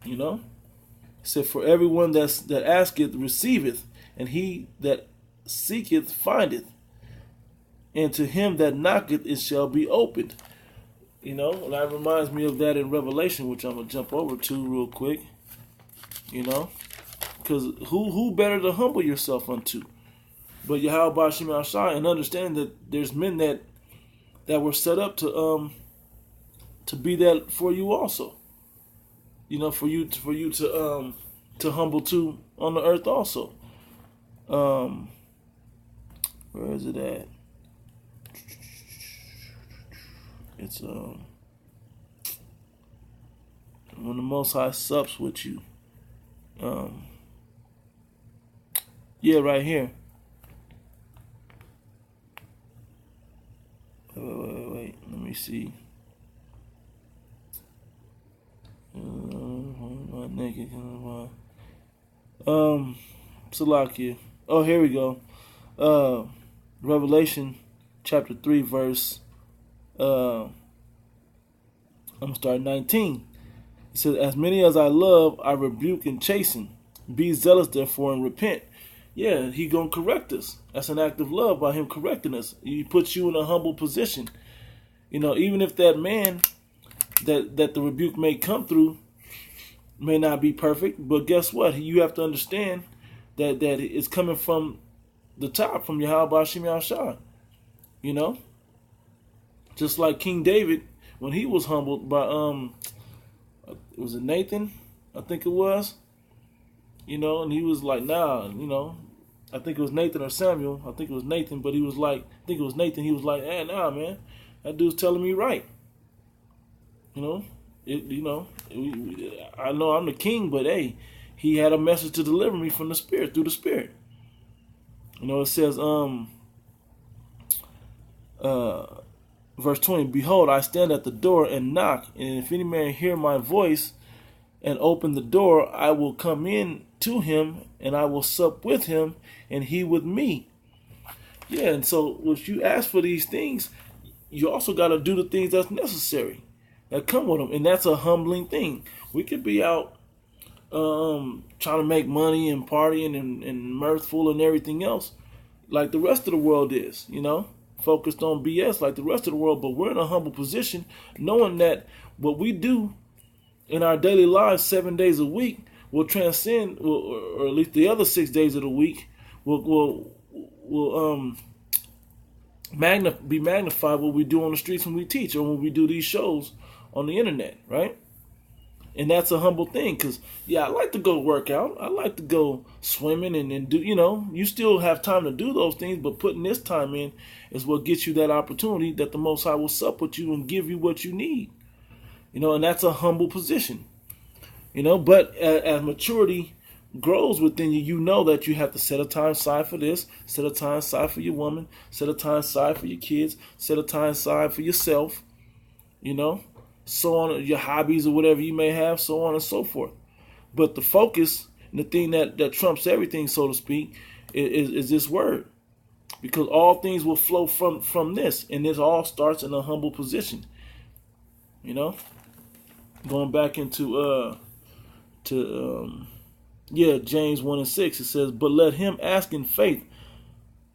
You know? He said, for everyone that asketh receiveth, and he that seeketh findeth, and to him that knocketh it shall be opened. You know, and that reminds me of that in Revelation, which I'm gonna jump over to real quick. You know, because who better to humble yourself unto? But Yahweh Shem Shai, and understand that there's men that were set up to be that for you also. You know, for you to humble to on the earth also. Where is it at? It's when the Most High sups with you. Yeah, right here. Wait. Let me see. Salakia. Oh, here we go. Revelation chapter 3, verse I'm gonna start 19. It says, as many as I love, I rebuke and chasten. Be zealous therefore and repent. Yeah, he gonna correct us. That's an act of love by him correcting us. He puts you in a humble position. You know, even if that man that the rebuke may come through may not be perfect, but guess what? You have to understand that it's coming from the top, from Yahweh Shem Yahshua. You know? Just like King David, when he was humbled by was it Nathan? I think it was. You know, and he was like, nah, you know, I think it was Nathan or Samuel. I think it was Nathan, but he was like, I think it was Nathan. He was like, hey, nah, man, that dude's telling me right. You know, I know I'm the king, but hey, he had a message to deliver me from the Spirit, through the Spirit. You know, it says, verse 20, behold, I stand at the door and knock, and if any man hear my voice and open the door, I will come in to him, and I will sup with him, and he with me. Yeah, and so if you ask for these things, you also got to do the things that's necessary, that come with them, and that's a humbling thing. We could be out trying to make money and partying and mirthful and everything else, like the rest of the world is, you know, focused on BS like the rest of the world, but we're in a humble position, knowing that what we do in our daily lives 7 days a week will transcend, or at least the other 6 days of the week will be magnified what we do on the streets when we teach or when we do these shows on the internet, right? And that's a humble thing, because, yeah, I like to go work out. I like to go swimming and do, you know, you still have time to do those things, but putting this time in is what gets you that opportunity that the Most High will sup with you and give you what you need. You know, and that's a humble position. You know, but as maturity grows within you, you know that you have to set a time aside for this, set a time aside for your woman, set a time aside for your kids, set a time aside for yourself, you know, so on, your hobbies or whatever you may have, so on and so forth. But the focus and the thing that trumps everything, so to speak, is this word. Because all things will flow from this, and this all starts in a humble position. You know? Going back into James 1:6, it says, but let him ask in faith,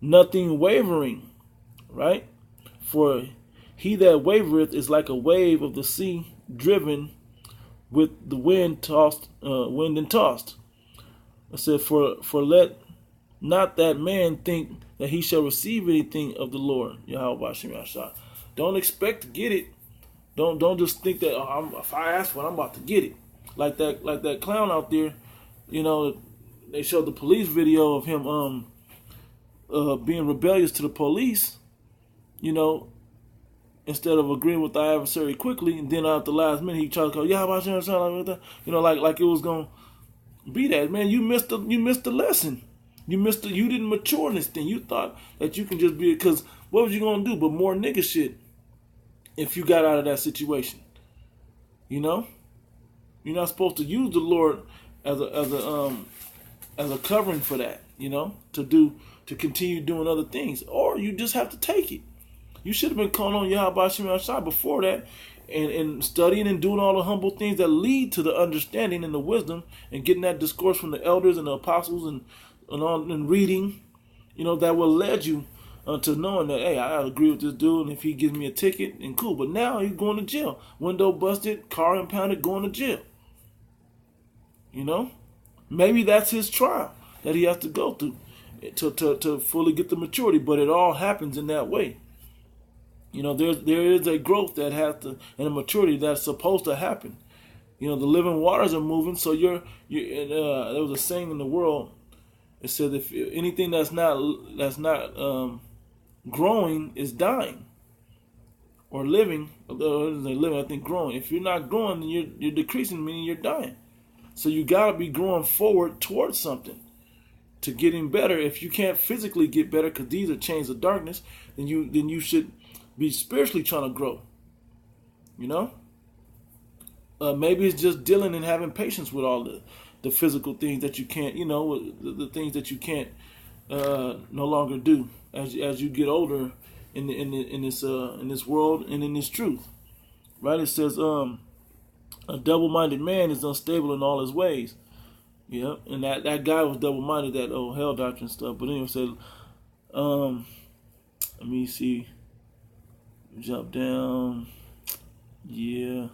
nothing wavering, right? For he that wavereth is like a wave of the sea, driven with the wind and tossed. I said, for let not that man think that he shall receive anything of the Lord, Yahweh Shem Yahshua. Don't expect to get it. Don't just think that if I ask for it, I'm about to get it. Like that clown out there, you know. They showed the police video of him being rebellious to the police, you know, instead of agreeing with the adversary quickly, and then at the last minute he tried to go, yeah, how about you, like that, you know, like it was gonna be that. Man, you missed the lesson. You didn't mature in this thing. You thought that you can just be, because what was you gonna do but more nigga shit if you got out of that situation? You know, you're not supposed to use the Lord as a covering for that. You know, to continue doing other things, or you just have to take it. You should have been calling on Yahweh Shem Shai before that, and studying and doing all the humble things that lead to the understanding and the wisdom, and getting that discourse from the elders and the apostles and reading, you know, that will lead you to knowing that, hey, I agree with this dude, and if he gives me a ticket, and cool. But now he's going to jail. Window busted, car impounded, going to jail. You know, maybe that's his trial that he has to go through to fully get the maturity. But it all happens in that way. You know, there is a growth that has to, and a maturity that's supposed to happen. You know, the living waters are moving. So there was a saying in the world. It said, if anything that's not growing is dying, or living. I think growing. If you're not growing, then you're decreasing, meaning you're dying. So you gotta be growing forward towards something, to getting better. If you can't physically get better, because these are chains of darkness, then you should be spiritually trying to grow. You know, maybe it's just dealing and having patience with all the physical things that you can't, you know, the things that you can't no longer do as you get older in this world and in this truth. Right? It says a double-minded man is unstable in all his ways. Yeah, and that guy was double-minded, that old hell doctrine stuff. But anyway, it said, let me see. Jump down. Yeah,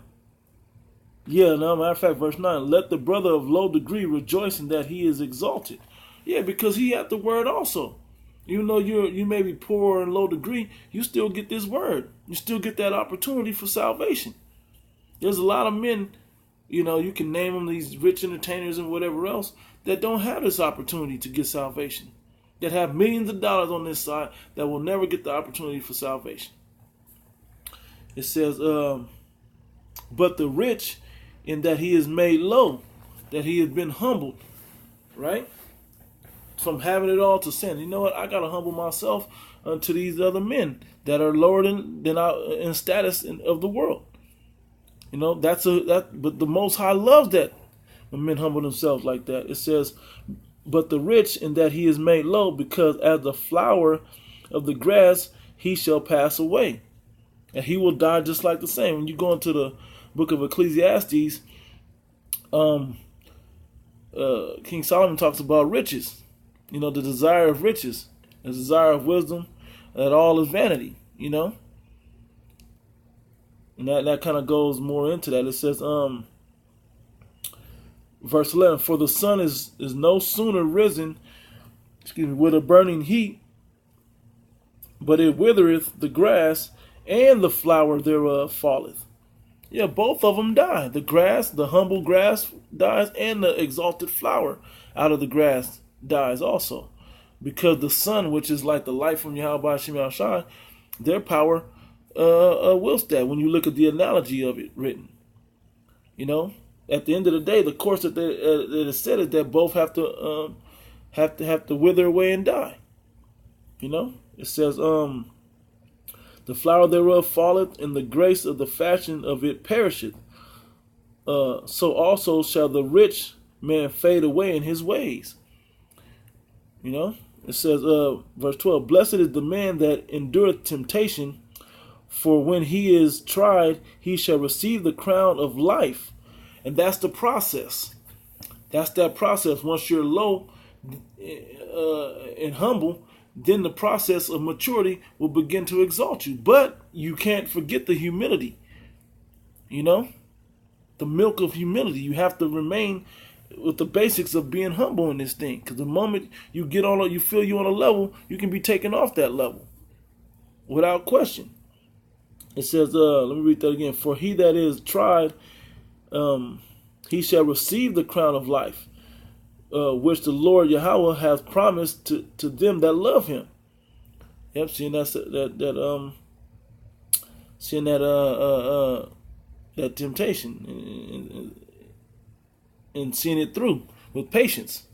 no, matter of fact, verse 9, let the brother of low degree rejoice in that he is exalted. Yeah, because he had the word also. Even though you may be poor and low degree, you still get this word. You still get that opportunity for salvation. There's a lot of men, you know, you can name them, these rich entertainers and whatever else, that don't have this opportunity to get salvation. That have millions of dollars on this side that will never get the opportunity for salvation. It says, but the rich, in that he is made low, that he has been humbled, right? From having it all to sin. You know what? I got to humble myself unto these other men that are lower than I in status of the world. You know, but the Most High loves that when men humble themselves like that. It says, but the rich, in that he is made low, because as the flower of the grass, he shall pass away. And he will die just like the same. When you go into the book of Ecclesiastes, King Solomon talks about riches. You know, the desire of riches, the desire of wisdom, that all is vanity, you know. And that kind of goes more into that. It says, verse 11, for the sun is no sooner risen, with a burning heat, but it withereth the grass, and the flower thereof falleth. Yeah, both of them die. The grass, the humble grass dies, and the exalted flower out of the grass dies also. Because the sun, which is like the light from Yahweh Shem Shai, their power wills that. When you look at the analogy of it written, you know, at the end of the day, the course that it is said is that both have to wither away and die. You know, it says, the flower thereof falleth, and the grace of the fashion of it perisheth. So also shall the rich man fade away in his ways. You know, it says, verse 12, blessed is the man that endureth temptation, for when he is tried, he shall receive the crown of life. And that's the process. That's that process. Once you're low and humble, then the process of maturity will begin to exalt you. But you can't forget the humility. You know, the milk of humility. You have to remain with the basics of being humble in this thing. Because the moment you you feel you're on a level, you can be taken off that level without question. It says, let me read that again. For he that is tried, he shall receive the crown of life, which the Lord Yahweh hath promised to them that love him. Yep, seeing that temptation and seeing it through with patience.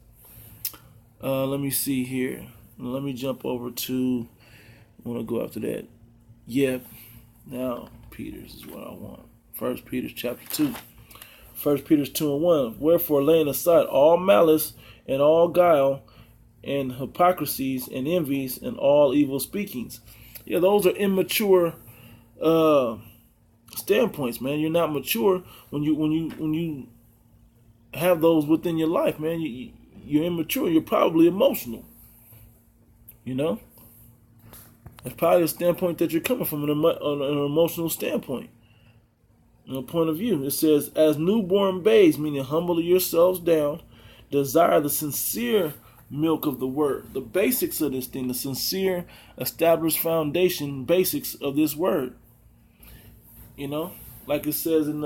Let me see here. Let me jump over to. I want to go after that. Yep. Now Peter's is what I want. 1 Peter chapter 2. 1 Peter 2:1. Wherefore, laying aside all malice and all guile and hypocrisies and envies and all evil speakings. Yeah, those are immature standpoints, man. You're not mature when you have those within your life, man. You're immature. You're probably emotional. You know, that's probably a standpoint that you're coming from, an emotional standpoint. Point of view. It says, as newborn babes, meaning humble yourselves down, desire the sincere milk of the word, the basics of this thing, the sincere, established foundation basics of this word. You know, like it says in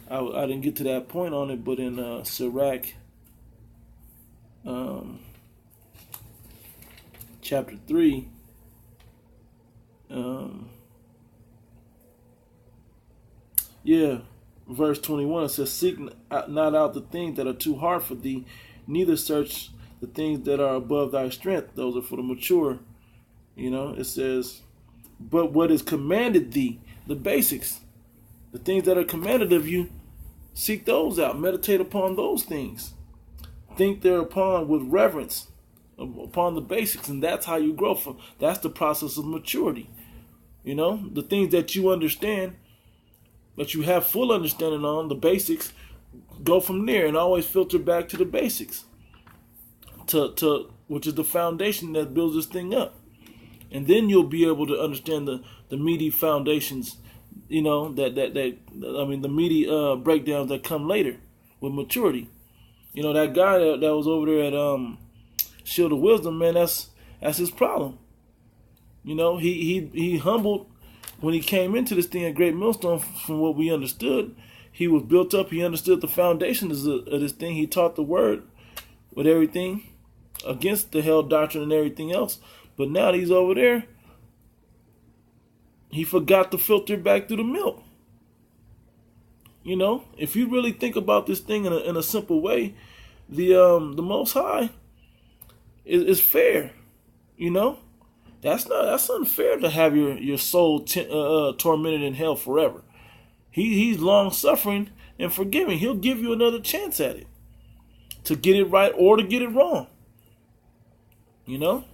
I didn't get to that point on it, but in Sirach, chapter 3, verse 21, it says, seek not out the things that are too hard for thee, neither search the things that are above thy strength. Those are for the mature. You know, it says, but what is commanded thee, the basics, the things that are commanded of you, seek those out, meditate upon those things, think thereupon with reverence upon the basics, and that's how you grow from. That's the process of maturity. You know, the things that you understand, that you have full understanding on, the basics, go from there and always filter back to the basics, to which is the foundation that builds this thing up. And then you'll be able to understand the meaty foundations, you know, the meaty breakdowns that come later with maturity. You know, that guy that was over there at Shield of Wisdom, man, that's his problem. You know, he humbled when he came into this thing at Great Millstone. From what we understood, he was built up. He understood the foundations of this thing. He taught the word with everything against the hell doctrine and everything else. But now that he's over there, he forgot to filter back through the milk. You know, if you really think about this thing in a simple way, the Most High is fair. You know, that's unfair to have your soul tormented in hell forever. He's long suffering and forgiving. He'll give you another chance at it, to get it right or to get it wrong. You know,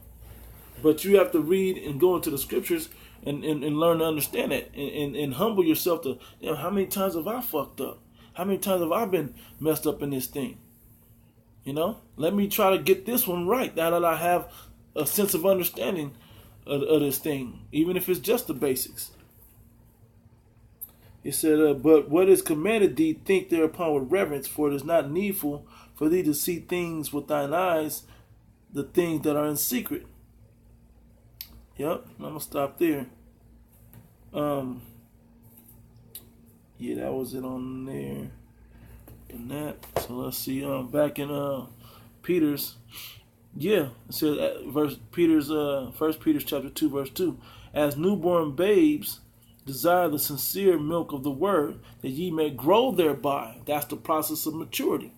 but you have to read and go into the scriptures and learn to understand that and humble yourself to, you know, how many times have I fucked up? How many times have I been messed up in this thing? You know, let me try to get this one right now that I have a sense of understanding of this thing, even if it's just the basics. He said, but what is commanded thee, think thereupon with reverence, for it is not needful for thee to see things with thine eyes, the things that are in secret. Yep, I'm going to stop there. Yeah, that was it on there. And that. So let's see. Back in Peter's. Yeah, it says First Peter chapter 2, verse 2. As newborn babes, desire the sincere milk of the word, that ye may grow thereby. That's the process of maturity.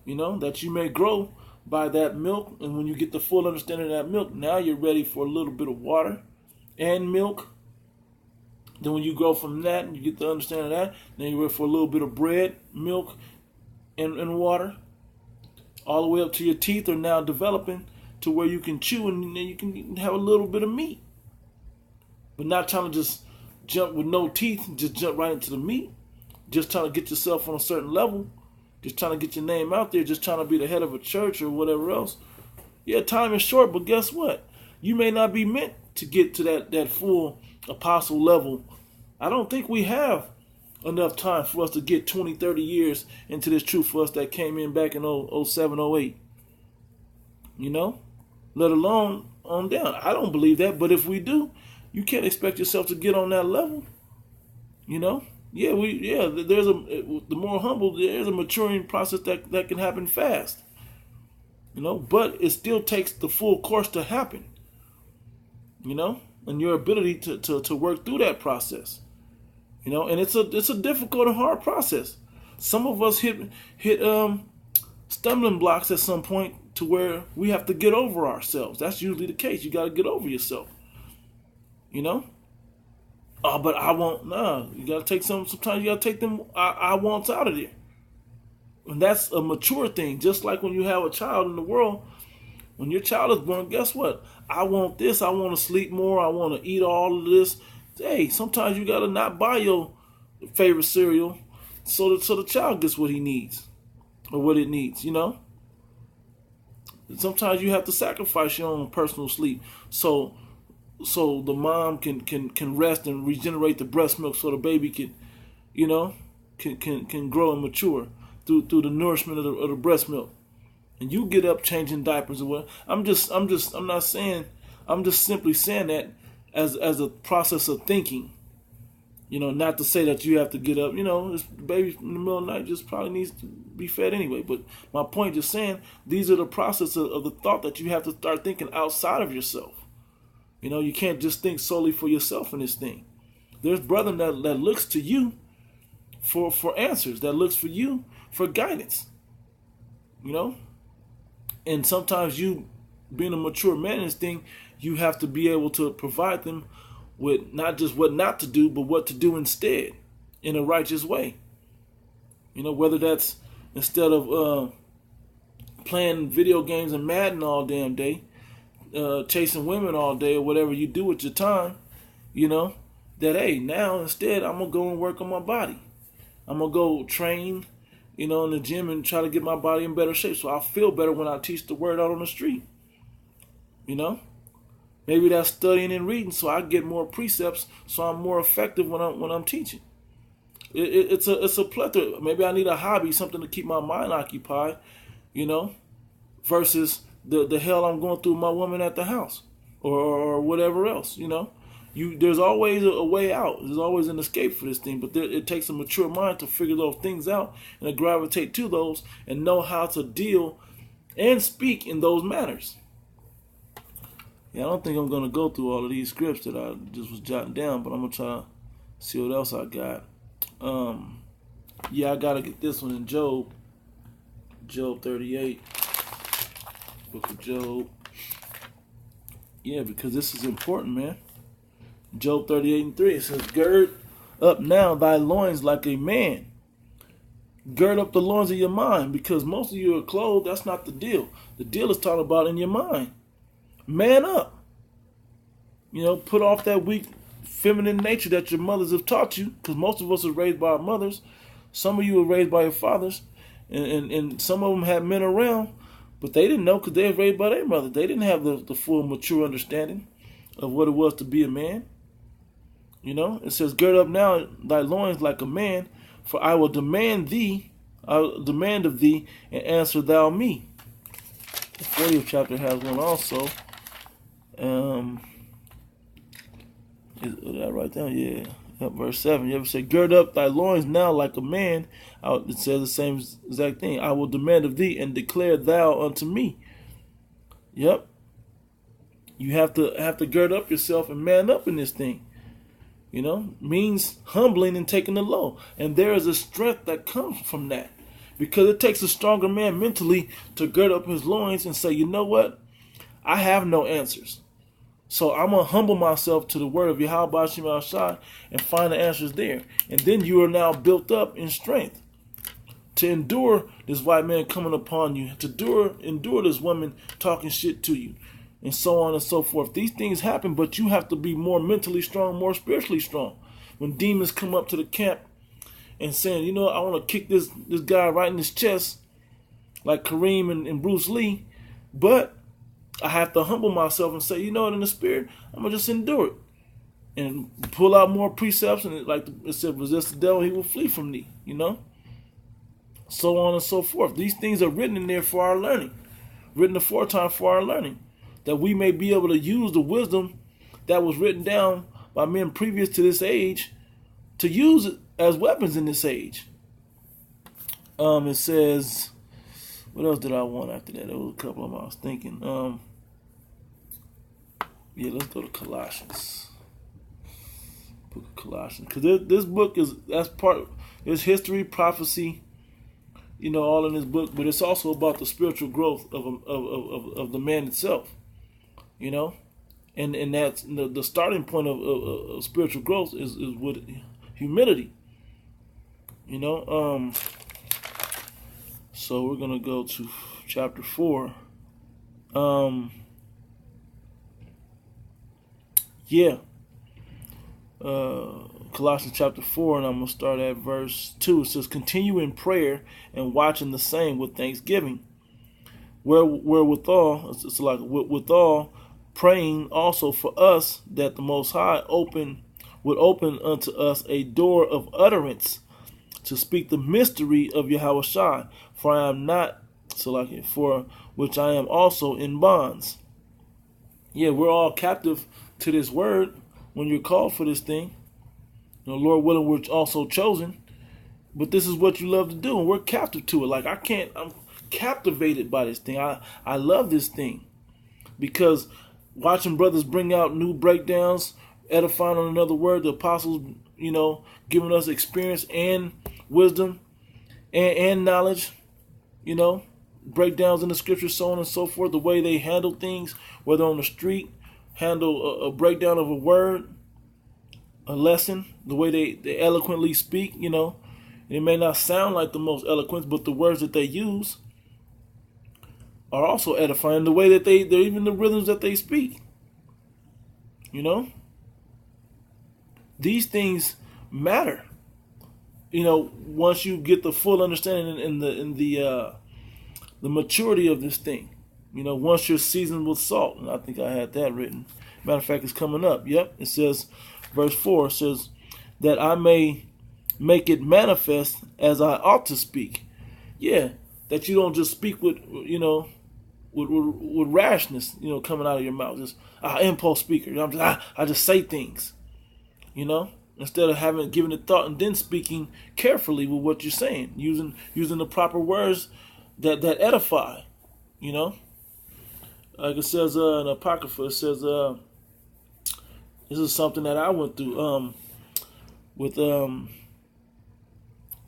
You know, that you may grow by that milk, and when you get the full understanding of that milk, now you're ready for a little bit of water and milk. Then when you grow from that and you get the understanding of that, then you're ready for a little bit of bread, milk, and water. All the way up to your teeth are now developing to where you can chew and then you can have a little bit of meat. But not trying to just jump with no teeth and just jump right into the meat. Just trying to get yourself on a certain level. Just trying to get your name out there, just trying to be the head of a church or whatever else. Yeah, time is short, but guess what? You may not be meant to get to that full apostle level. I don't think we have enough time for us to get 20, 30 years into this truth for us that came in back in 07, 08. You know? Let alone on down. I don't believe that, but if we do, You can't expect yourself to get on that level. You know? The more humble, there's a maturing process that can happen fast. You know, but it still takes the full course to happen. You know, and your ability to work through that process. You know, and it's a difficult and hard process. Some of us hit stumbling blocks at some point to where we have to get over ourselves. That's usually the case. You got to get over yourself. You know? Oh, but I won't. No, you got to take sometimes you got to take them I wants out of there. And that's a mature thing. Just like when you have a child in the world, when your child is born, guess what? I want this. I want to sleep more. I want to eat all of this. Hey, sometimes you got to not buy your favorite cereal so the child gets what he needs or what it needs, you know? Sometimes you have to sacrifice your own personal sleep so the mom can rest and regenerate the breast milk so the baby can, you know, can grow and mature through the nourishment of the breast milk. And you get up changing diapers or what. I'm just simply saying that as a process of thinking. You know, not to say that you have to get up, you know, this baby in the middle of the night just probably needs to be fed anyway. But my point is saying these are the process of the thought that you have to start thinking outside of yourself. You know, you can't just think solely for yourself in this thing. There's brethren that looks to you for answers, that looks for you for guidance. You know? And sometimes you, being a mature man in this thing, you have to be able to provide them with not just what not to do, but what to do instead in a righteous way. You know, whether that's instead of playing video games and Madden all damn day, chasing women all day or whatever you do with your time, you know, that, hey, now instead I'm going to go and work on my body. I'm going to go train, you know, in the gym and try to get my body in better shape so I feel better when I teach the word out on the street. You know? Maybe that's studying and reading so I get more precepts so I'm more effective when I'm teaching. It's a plethora. Maybe I need a hobby, something to keep my mind occupied, you know, versus the hell I'm going through with my woman at the house or whatever else, you know. There's always a way out. There's always an escape for this thing, but it takes a mature mind to figure those things out and to gravitate to those and know how to deal and speak in those manners. Yeah, I don't think I'm going to go through all of these scripts that I just was jotting down, but I'm going to try to see what else I got. I got to get this one in Job 38, book of Job. Yeah, because this is important, man. Job 38:3, it says, gird up now thy loins like a man. Gird up the loins of your mind, because most of you are clothed. That's not the deal. The deal is talking about in your mind. Man up. You know, put off that weak feminine nature that your mothers have taught you, because most of us are raised by our mothers. Some of you were raised by your fathers, and some of them had men around, but they didn't know because they were raised by their mother. They didn't have the full mature understanding of what it was to be a man. You know, it says, gird up now thy loins like a man, for I will demand of thee, and answer thou me. The 40th chapter has one also. Is that right down? Yeah. Verse 7. You ever say, gird up thy loins now like a man? It says the same exact thing. I will demand of thee, and declare thou unto me. Yep. You have to gird up yourself and man up in this thing. You know, means humbling and taking the low. And there is a strength that comes from that. Because it takes a stronger man mentally to gird up his loins and say, you know what? I have no answers. So I'm going to humble myself to the word of Yahweh Shema Shai and find the answers there. And then you are now built up in strength to endure this white man coming upon you, to endure this woman talking shit to you, and so on and so forth. These things happen, but you have to be more mentally strong, more spiritually strong. When demons come up to the camp and saying, you know, I want to kick this guy right in his chest, like Kareem and Bruce Lee, but I have to humble myself and say, you know what, in the spirit, I'm going to just endure it. And pull out more precepts, and like it said, resist the devil, he will flee from thee, you know? So on and so forth. These things are written in there for our learning, written aforetime for our learning, that we may be able to use the wisdom that was written down by men previous to this age to use it as weapons in this age. It says, what else did I want after that? There was a couple of them I was thinking. Yeah, let's go to Colossians. Book of Colossians, because this book there's history, prophecy, all in this book, but it's also about the spiritual growth of the man itself, and that's the starting point of spiritual growth is with humility, So we're gonna go to chapter 4. Colossians chapter 4, and I'm going to start at verse 2. It says, continue in prayer and watching the same with thanksgiving. Wherewithal, it's like withal, praying also for us that the Most High would open unto us a door of utterance to speak the mystery of Yahushua. For I am not, for which I am also in bonds. Yeah, we're all captive to this word when you're called for this thing. Lord willing, we're also chosen. But this is what you love to do, and we're captive to it. I'm captivated by this thing. I love this thing. Because watching brothers bring out new breakdowns, edifying on another word, the apostles, giving us experience and wisdom and knowledge, breakdowns in the scriptures, so on and so forth, the way they handle things, whether on the street, handle a breakdown of a word, a lesson, the way they eloquently speak, It may not sound like the most eloquent, but the words that they use are also edifying. The way that they're even the rhythms that they speak, These things matter, once you get the full understanding in the maturity of this thing. Once you're seasoned with salt, and I think I had that written. Matter of fact, it's coming up. Yep, it says, verse 4 says, that I may make it manifest as I ought to speak. Yeah, that you don't just speak with rashness, coming out of your mouth. Just impulse speaker. I just say things, instead of giving it thought and then speaking carefully with what you're saying, using the proper words that edify, Like it says in Apocrypha, it says, this is something that I went through, with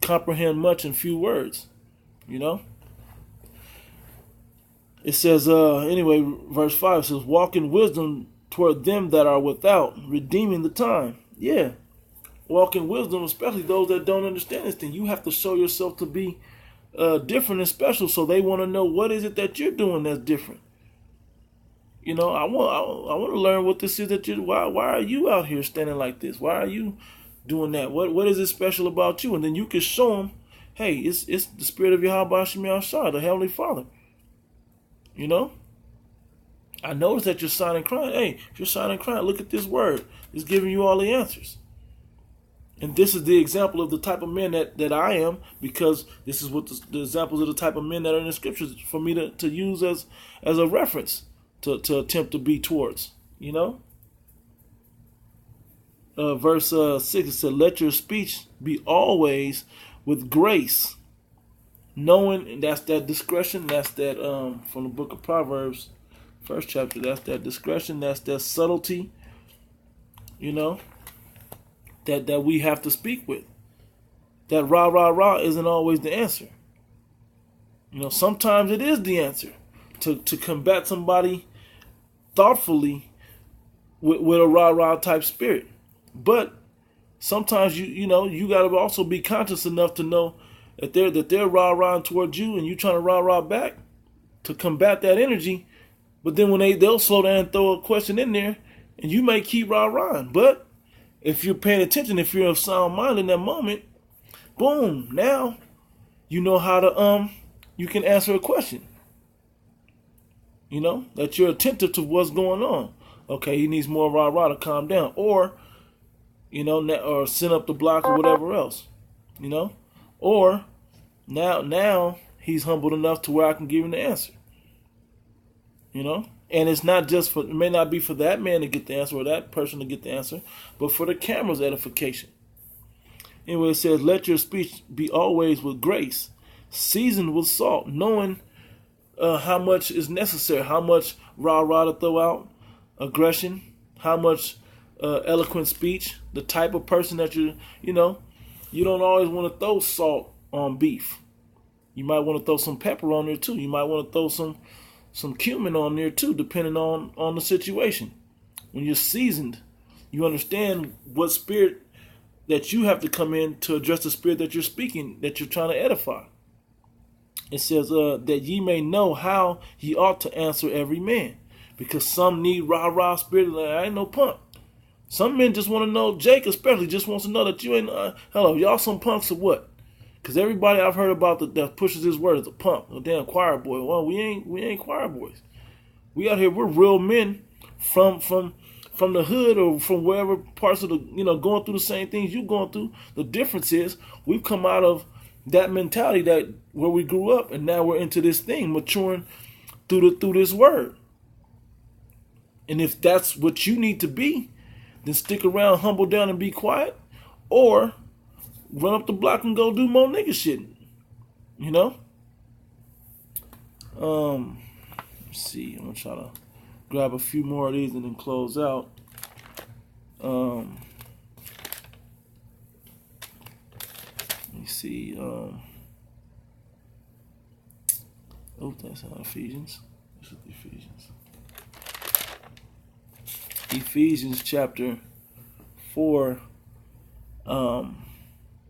comprehend much in few words, It says, anyway, verse 5 says, walk in wisdom toward them that are without, redeeming the time. Yeah, walk in wisdom, especially those that don't understand this thing. You have to show yourself to be different and special, so they want to know what is it that you're doing that's different. I want to learn what this is that why are you out here standing like this? Why are you doing that? What is it special about you? And then you can show them, hey, it's the spirit of Yahweh Shah, the Heavenly Father. I noticed that you're signing crying. Hey, if you're signing crying, look at this word. It's giving you all the answers. And this is the example of the type of men that I am, because this is what the examples of the type of men that are in the scriptures for me to use as a reference to attempt to be towards, Verse 6, it said, let your speech be always with grace, knowing, and that's that discretion, that's that from the book of Proverbs, first chapter, that's that discretion, that's that subtlety, that we have to speak with. That rah, rah, rah isn't always the answer. Sometimes it is the answer to combat somebody thoughtfully with a rah, rah type spirit. But sometimes you got to also be conscious enough to know that they're rah-rahing towards you and you trying to rah-rah back to combat that energy. But then when they'll slow down and throw a question in there, and you may keep rah-rahing. But if you're paying attention, if you're of sound mind in that moment, boom, now you know how to you can answer a question. That you're attentive to what's going on. Okay, he needs more rah-rah to calm down, or or send up the block or whatever else, or now he's humbled enough to where I can give him the answer, And it's not just for, it may not be for that man to get the answer or that person to get the answer, but for the camera's edification. Anyway, it says, let your speech be always with grace, seasoned with salt, knowing how much is necessary, how much rah-rah to throw out, aggression, how much eloquent speech, the type of person that you don't always want to throw salt on beef. You might want to throw some pepper on there too. You might want to throw some cumin on there too, depending on the situation. When you're seasoned, you understand what spirit that you have to come in to address the spirit that you're speaking, that you're trying to edify. It says that ye may know how ye ought to answer every man. Because some need rah-rah spirit, like, I ain't no punk. Some men just want to know, Jake especially, just wants to know that you ain't, hello, y'all some punks or what? Because everybody I've heard about that pushes his word is a punk, a damn choir boy. Well, we ain't choir boys. We out here, we're real men from the hood or from wherever parts of the, going through the same things you're going through. The difference is we've come out of that mentality that where we grew up, and now we're into this thing, maturing through this word. And if that's what you need to be, then stick around, humble down, and be quiet, or run up the block and go do more nigga shit. Let's see. I'm gonna try to grab a few more of these and then close out. Let me see. Oh, that's not Ephesians. This is Ephesians. Ephesians chapter 4.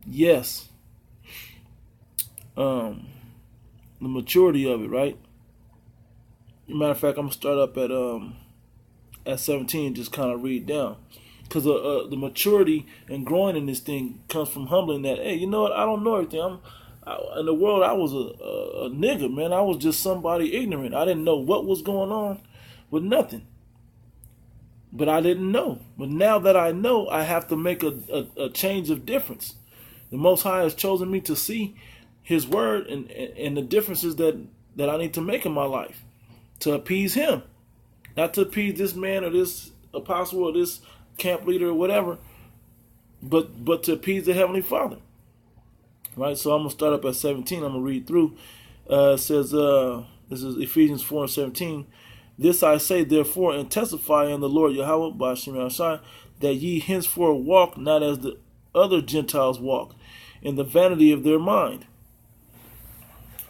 Yes. The maturity of it, right? Matter of fact, I'm gonna start up at 17, just kind of read down, because the maturity and growing in this thing comes from humbling that. Hey, you know what? I don't know everything. In the world, I was a nigga, man. I was just somebody ignorant. I didn't know what was going on with nothing. But I didn't know. But now that I know, I have to make a change of difference. The Most High has chosen me to see His word and the differences that I need to make in my life to appease Him. Not to appease this man or this apostle or this camp leader or whatever, but to appease the Heavenly Father. Right? So I'm going to start up at 17. I'm going to read through. It says, this is Ephesians 4:17. This I say, therefore, and testify in the Lord Yahweh, by Shem Yahshai, that ye henceforth walk not as the other Gentiles walk, in the vanity of their mind.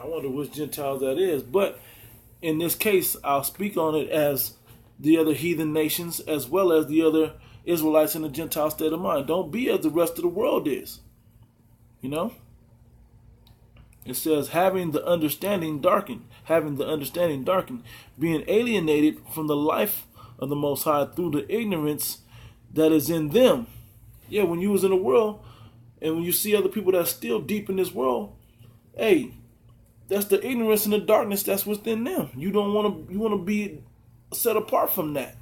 I wonder which Gentiles that is. But in this case, I'll speak on it as the other heathen nations, as well as the other Israelites in the Gentile state of mind. Don't be as the rest of the world is. It says, having the understanding darkened, being alienated from the life of the Most High through the ignorance that is in them. Yeah, when you was in the world, and when you see other people that's still deep in this world, hey, that's the ignorance and the darkness that's within them. You want to be set apart from that.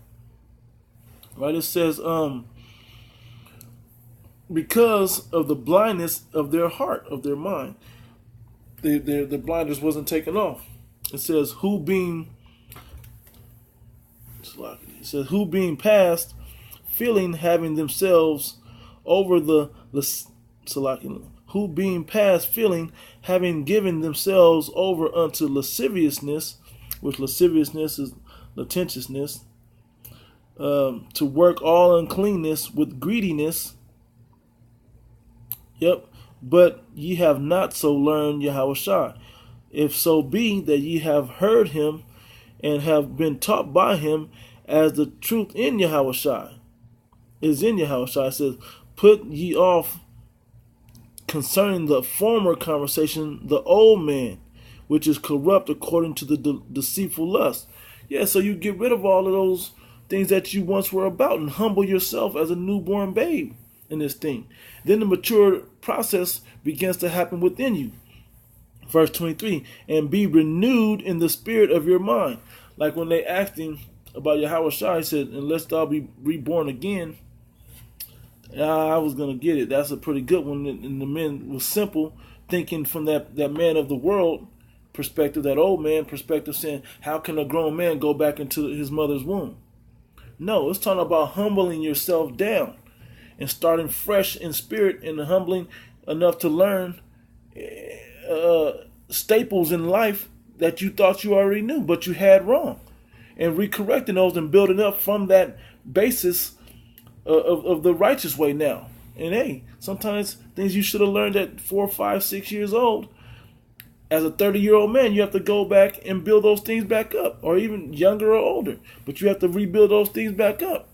Right? It says, because of the blindness of their heart, of their mind. The blinders wasn't taken off. It says, who being past, feeling having themselves over who being past feeling having given themselves over unto lasciviousness, which lasciviousness is licentiousness, to work all uncleanness with greediness. Yep. But ye have not so learned Yahushua, if so be that ye have heard him and have been taught by him, as the truth in Yahushua is in Yahushua. It says, put ye off concerning the former conversation the old man, which is corrupt according to the deceitful lust. Yeah, so you get rid of all of those things that you once were about and humble yourself as a newborn babe in this thing. Then the mature process begins to happen within you. Verse 23, and be renewed in the spirit of your mind. Like when they asked him about Yahushua, he said, unless thou be reborn again. I was going to get it. That's a pretty good one. And the men was simple, thinking from that man of the world perspective, that old man perspective, saying, how can a grown man go back into his mother's womb? No, it's talking about humbling yourself down and starting fresh in spirit and humbling enough to learn staples in life that you thought you already knew, but you had wrong, and recorrecting those and building up from that basis of the righteous way now. And hey, sometimes things you should have learned at 4, 5, 6 years old, as a 30-year-old man, you have to go back and build those things back up, or even younger or older. But you have to rebuild those things back up.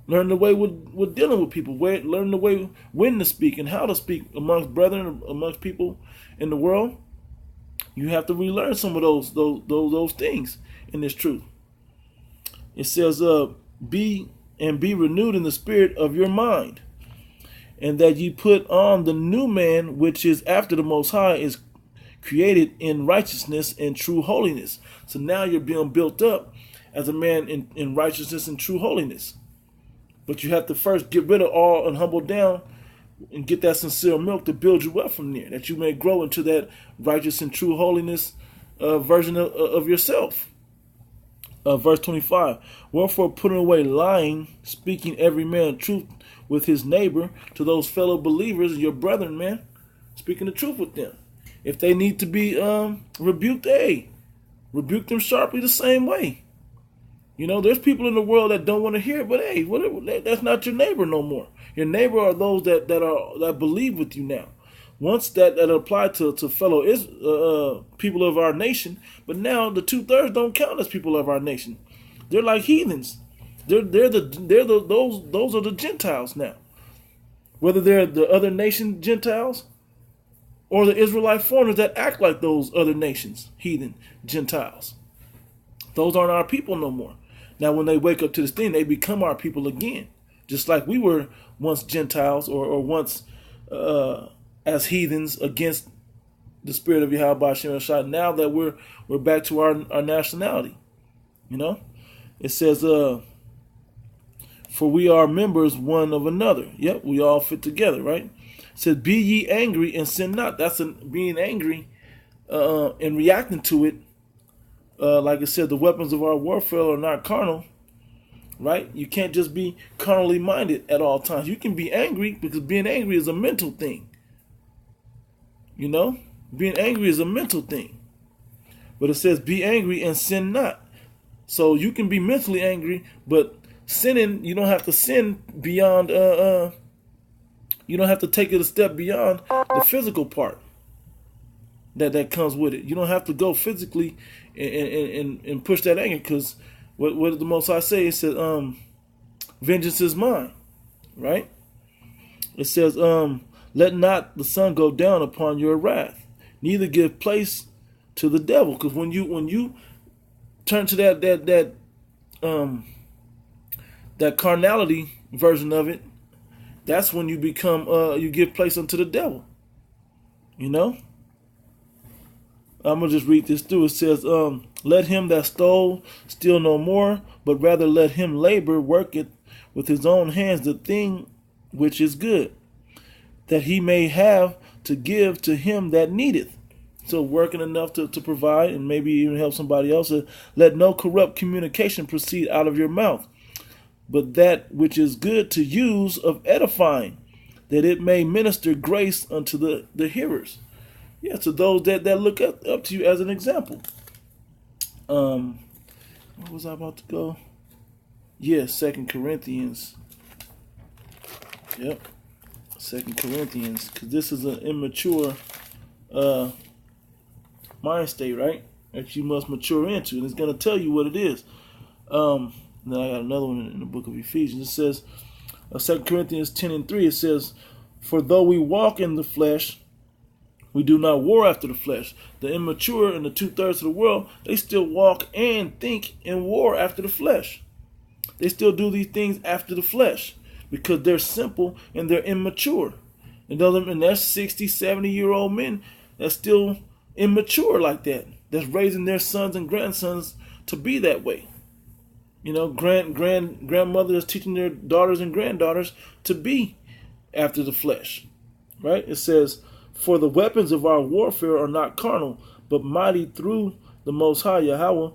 Learn the way with dealing with people. Learn the way when to speak and how to speak amongst brethren, amongst people in the world. You have to relearn some of those things in this truth. It says, be renewed in the spirit of your mind, and that ye put on the new man, which is after the Most High, is created in righteousness and true holiness. So now you're being built up as a man in righteousness and true holiness. But you have to first get rid of all and humble down and get that sincere milk to build you up from there, that you may grow into that righteous and true holiness version of yourself. Verse 25, wherefore putting away lying, speaking every man truth with his neighbor, to those fellow believers, your brethren, man, speaking the truth with them. If they need to be rebuked, hey, rebuke them sharply the same way. You know, there's people in the world that don't want to hear it, but hey, whatever, that's not your neighbor no more. Your neighbor are those that believe with you now. Once that applied to fellow people of our nation, but now the 2/3 don't count as people of our nation. They're like heathens. Those are the Gentiles now. Whether they're the other nation Gentiles or the Israelite foreigners that act like those other nations, heathen Gentiles. Those aren't our people no more. Now, when they wake up to this thing, they become our people again. Just like we were once Gentiles or once as heathens against the spirit of Yahweh Shem Shai. Now that we're back to our nationality. You know? It says, for we are members one of another. Yep, we all fit together, right? It says, be ye angry and sin not. That's being angry and reacting to it. Like I said, the weapons of our warfare are not carnal, right? You can't just be carnally minded at all times. You can be angry, because being angry is a mental thing. You know, being angry is a mental thing. But it says, be angry and sin not. So you can be mentally angry, but sinning, you don't have to sin beyond, you don't have to take it a step beyond the physical part that comes with it. You don't have to go physically and push that anger, because what did the Most High say? It says, vengeance is mine, right? It says, let not the sun go down upon your wrath, neither give place to the devil. Because when you turn to that carnality version of it, that's when you become you give place unto the devil. You know? I'm going to just read this through. It says, let him that stole steal no more, but rather let him labor, work it with his own hands, the thing which is good, that he may have to give to him that needeth. So working enough to provide and maybe even help somebody else. Let no corrupt communication proceed out of your mouth, but that which is good to use of edifying, that it may minister grace unto the hearers. Yeah, to those that look up to you as an example. Where was I about to go? Yeah, 2 Corinthians. Yep, 2 Corinthians, because this is an immature mind state, right? That you must mature into, and it's going to tell you what it is. Then I got another one in the book of Ephesians. It says, 2 Corinthians 10:3. It says, for though we walk in the flesh, we do not war after the flesh. The immature and the 2/3 of the world, they still walk and think and war after the flesh. They still do these things after the flesh because they're simple and they're immature. And they're 60, 70-year-old men that's still immature like that. That's raising their sons and grandsons to be that way. You know, grandmothers teaching their daughters and granddaughters to be after the flesh. Right? It says, for the weapons of our warfare are not carnal, but mighty through the Most High Yahweh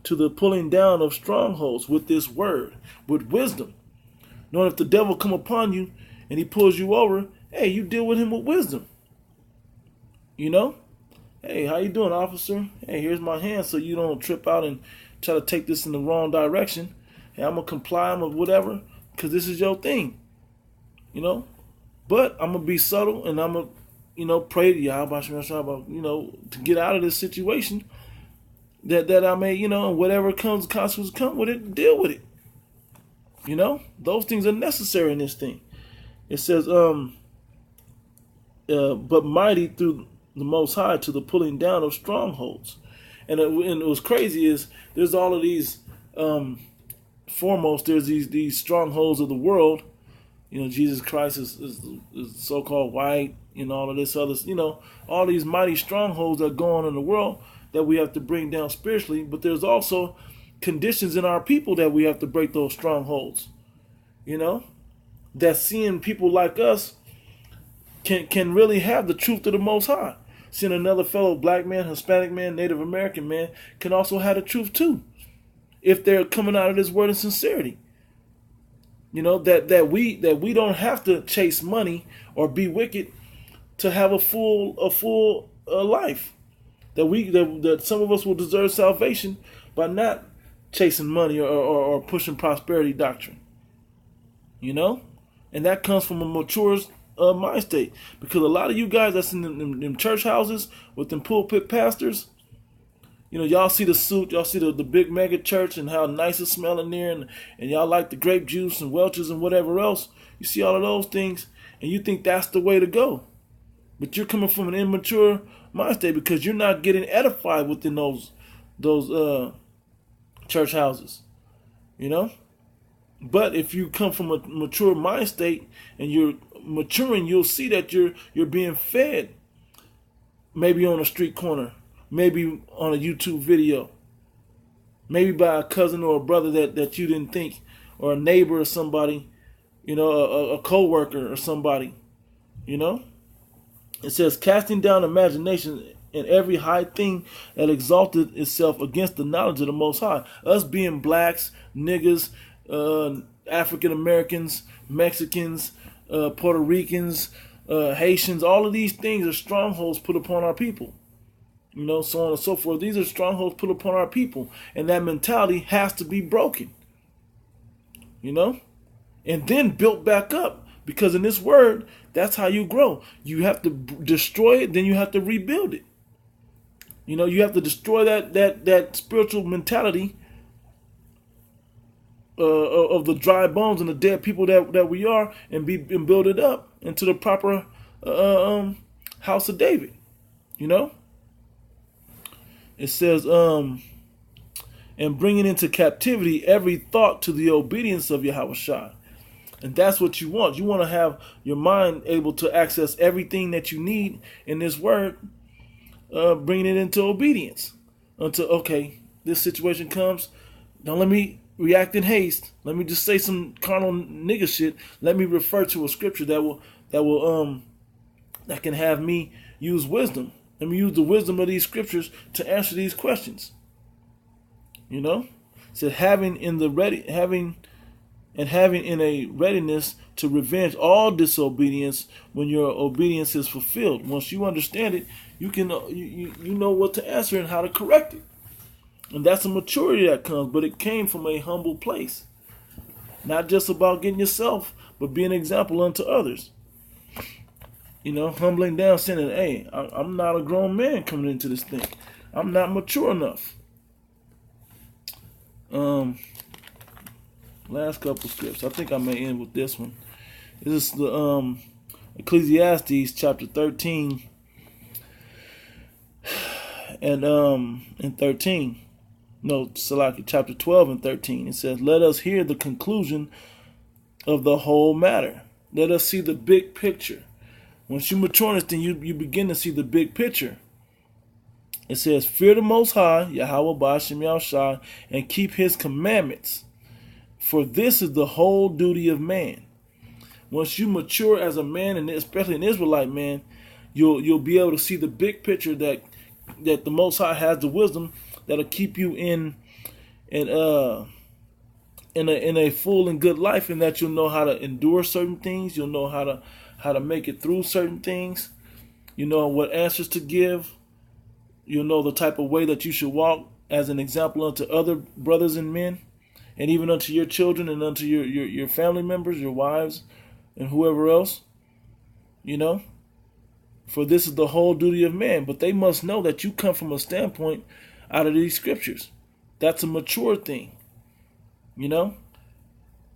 to the pulling down of strongholds with this word, with wisdom. Knowing if the devil come upon you and he pulls you over, hey, you deal with him with wisdom. You know? Hey, how you doing, officer? Hey, here's my hand so you don't trip out and try to take this in the wrong direction. Hey, I'm going to comply, I'm going to whatever, because this is your thing. You know? But I'm going to be subtle and I'm going to, pray to Yahweh, to get out of this situation that I may, whatever comes, consequences come with it, deal with it. Those things are necessary in this thing. It says, but mighty through the Most High to the pulling down of strongholds. And it was crazy is there's all of these, foremost, there's these strongholds of the world. Jesus Christ is so-called white, all of this other, all these mighty strongholds that go on in the world that we have to bring down spiritually. But there's also conditions in our people that we have to break those strongholds. That seeing people like us can really have the truth of the Most High. Seeing another fellow black man, Hispanic man, Native American man can also have the truth too, if they're coming out of this word in sincerity. That we don't have to chase money or be wicked to have a full life. That some of us will deserve salvation by not chasing money or pushing prosperity doctrine. And that comes from a mature mind state. Because a lot of you guys that's in them church houses with them pulpit pastors, y'all see the suit, y'all see the big mega church and how nice it's smelling there, and y'all like the grape juice and Welch's and whatever else. You see all of those things, and you think that's the way to go. But you're coming from an immature mind state because you're not getting edified within those church houses. But if you come from a mature mind state and you're maturing, you'll see that you're being fed. Maybe on a street corner, maybe on a YouTube video, maybe by a cousin or a brother that you didn't think, or a neighbor or somebody, a co-worker or somebody. It says, casting down imagination and every high thing that exalted itself against the knowledge of the Most High. Us being blacks, niggas, African Americans, Mexicans, Puerto Ricans, Haitians, all of these things are strongholds put upon our people. So on and so forth. These are strongholds put upon our people. And that mentality has to be broken. And then built back up. Because in this word, that's how you grow. You have to destroy it, then you have to rebuild it. You have to destroy that spiritual mentality of the dry bones and the dead people that we are, and build it up into the proper house of David. It says, and bringing into captivity every thought to the obedience of Yahushua. And that's what you want. You want to have your mind able to access everything that you need in this word, bringing it into obedience. Until, okay, this situation comes, don't let me react in haste. Let me just say some carnal nigga shit. Let me refer to a scripture that can have me use wisdom. Let me use the wisdom of these scriptures to answer these questions. It said having in a readiness to revenge all disobedience when your obedience is fulfilled. Once you understand it, you can you know what to answer and how to correct it. And that's a maturity that comes, but it came from a humble place. Not just about getting yourself, but being an example unto others. Humbling down, saying, hey, I'm not a grown man coming into this thing. I'm not mature enough. Last couple scripts. I think I may end with this one. This is the Ecclesiastes chapter 13 and 13. No, Salaki, chapter 12 and 13. It says, let us hear the conclusion of the whole matter. Let us see the big picture. Once you mature in this thing, you begin to see the big picture. It says, fear the Most High, Yahweh Ba'ashem Yahushua, and keep his commandments. For this is the whole duty of man. Once you mature as a man, and especially an Israelite man, you'll be able to see the big picture that that the Most High has the wisdom that'll keep you in a full and good life, and that you'll know how to endure certain things. You'll know how to make it through certain things. You know what answers to give. You'll know the type of way that you should walk as an example unto other brothers and men, and even unto your children and unto your family members, your wives, and whoever else. You know, for this is the whole duty of man. But they must know that you come from a standpoint out of these scriptures. That's a mature thing. You know,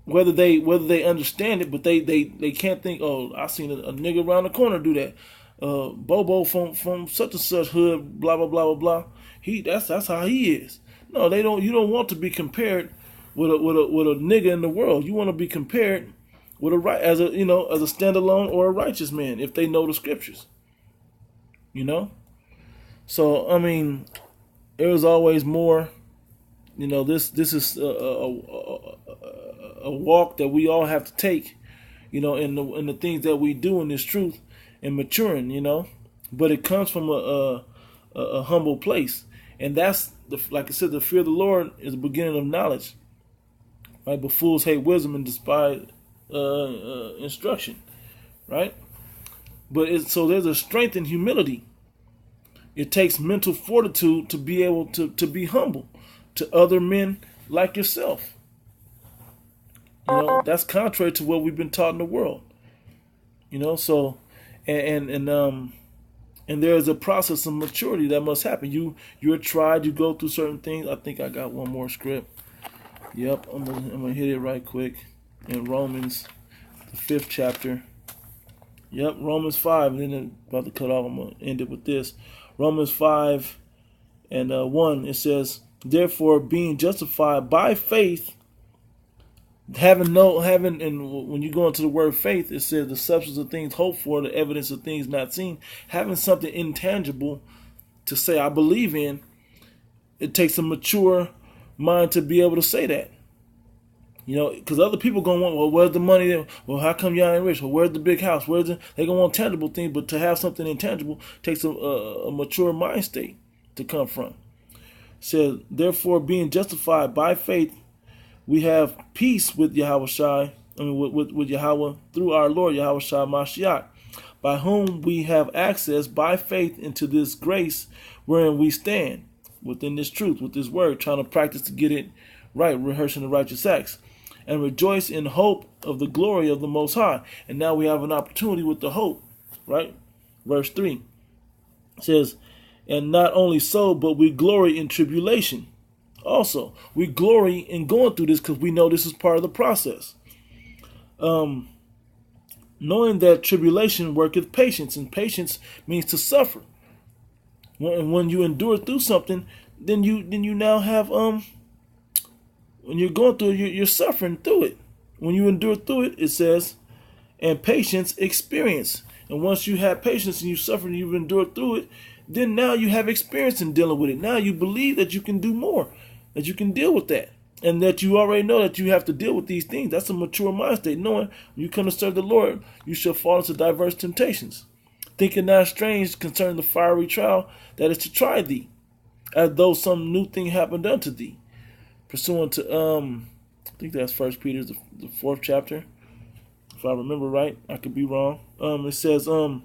whether they understand it, but they can't think, oh, I seen a nigga around the corner do that. Bobo from such and such hood, blah blah blah blah blah. That's how he is. No, they don't. You don't want to be compared with a nigga in the world. You want to be compared with as a standalone or a righteous man if they know the scriptures. You know, so I mean, there is always more. You know, this is a walk that we all have to take. You know, in the things that we do in this truth and maturing. You know, but it comes from a humble place, and that's like I said, the fear of the Lord is the beginning of knowledge. Right, but fools hate wisdom and despise instruction. Right, but so there's a strength in humility. It takes mental fortitude to be able to be humble to other men like yourself. You know, that's contrary to what we've been taught in the world. You know, so and there's a process of maturity that must happen. You're tried, you go through certain things. I think I got one more script. Yep, I'm gonna hit it right quick. In Romans, the 5th chapter. Yep, Romans 5, and then I'm about to cut off. I'm gonna end it with this. Romans 5 and 1, it says, therefore, being justified by faith, and when you go into the word faith, it says the substance of things hoped for, the evidence of things not seen. Having something intangible to say I believe in, it takes a mature mind to be able to say that. You know, because other people gonna want, well, where's the money? Well, how come y'all ain't rich? Well, where's the big house? They gonna want tangible things, but to have something intangible takes a mature mind state to come from. It says, therefore, being justified by faith, we have peace with Yahweh with Yahweh through our Lord Yahweh Shai Mashiach, by whom we have access by faith into this grace wherein we stand within this truth, with this word, trying to practice to get it right, rehearsing the righteous acts, and rejoice in hope of the glory of the Most High. And now we have an opportunity with the hope, right? Verse 3 says, and not only so, but we glory in tribulation. Also, we glory in going through this because we know this is part of the process. Knowing that tribulation worketh patience, and patience means to suffer. When you endure through something, then you now have when you're going through it, you're suffering through it. When you endure through it, it says, and patience experience. And once you have patience and you suffer and you've endured through it, then now you have experience in dealing with it. Now you believe that you can do more, that you can deal with that, and that you already know that you have to deal with these things. That's a mature mind state, knowing when you come to serve the Lord, you shall fall into diverse temptations, thinking not strange concerning the fiery trial that is to try thee, as though some new thing happened unto thee. Pursuant to, I think that's 1 Peter, the 4th chapter, if I remember right. I could be wrong. It says, and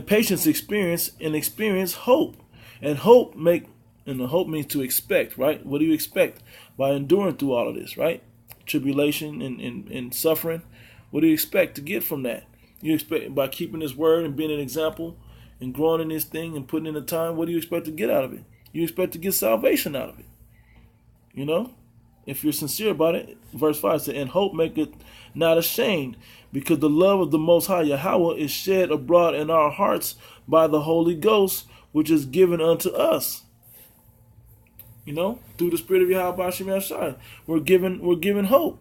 patience experience, and experience hope. And the hope means to expect, right? What do you expect by enduring through all of this, right? Tribulation and suffering. What do you expect to get from that? You expect by keeping this word and being an example and growing in this thing and putting in the time, what do you expect to get out of it? You expect to get salvation out of it. You know, if you're sincere about it. Verse 5 says, and hope maketh not ashamed, because the love of the Most High Yahweh is shed abroad in our hearts by the Holy Ghost, which is given unto us. You know, through the Spirit of Yahweh Bashim Yashai, we're given hope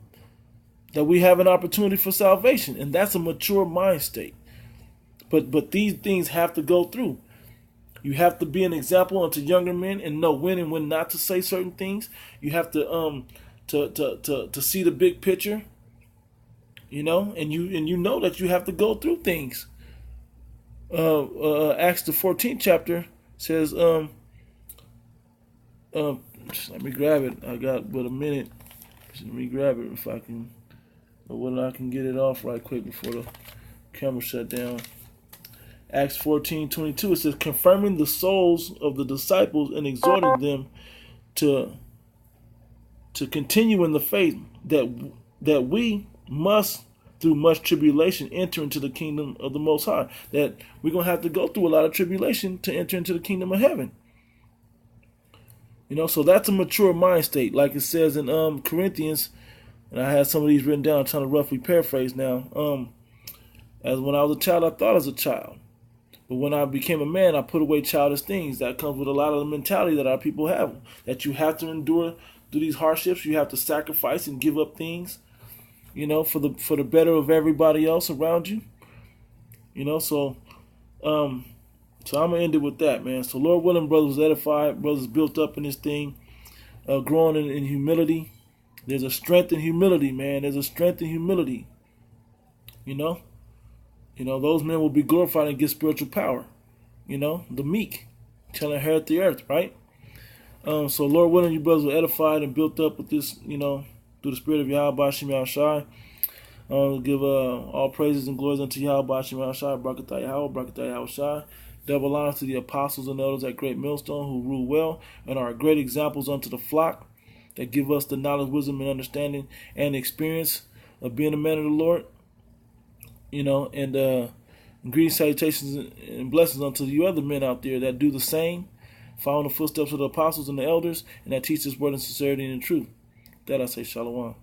that we have an opportunity for salvation, and that's a mature mind state. But these things have to go through. You have to be an example unto younger men and know when and when not to say certain things. You have to see the big picture. You know, and you know that you have to go through things. Acts the 14th chapter, says, let me grab it. I got but a minute. Let me grab it if I can, or whether I can get it off right quick before the camera shut down. Acts 14:22. It says, confirming the souls of the disciples and exhorting them to continue in the faith, that we must, through much tribulation, enter into the kingdom of the Most High. That we're going to have to go through a lot of tribulation to enter into the kingdom of heaven. You know, so that's a mature mind state. Like it says in Corinthians, and I had some of these written down, I'm trying to roughly paraphrase now. As when I was a child, I thought as a child. But when I became a man, I put away childish things. That comes with a lot of the mentality that our people have. That you have to endure through these hardships. You have to sacrifice and give up things, you know, for the better of everybody else around you. You know, so I'm going to end it with that, man. So Lord willing, brothers was edified. Brothers built up in this thing. Growing in humility. There's a strength in humility, man. There's a strength in humility. You know, those men will be glorified and get spiritual power. You know, the meek shall inherit the earth, right? So Lord willing, you brothers were edified and built up with this, you know, through the spirit of Yahweh Hashem Yahushai. Give all praises and glories unto Yahweh Hashem Yahushai, Barakatah Yahweh, Barakatah Yahushai. Double honors to the apostles and elders at Great Millstone who rule well and are great examples unto the flock, that give us the knowledge, wisdom, and understanding and experience of being a man of the Lord. You know, and greetings, salutations, and blessings unto you other men out there that do the same, following the footsteps of the apostles and the elders, and that teach this word in sincerity and in truth. That I say shalom.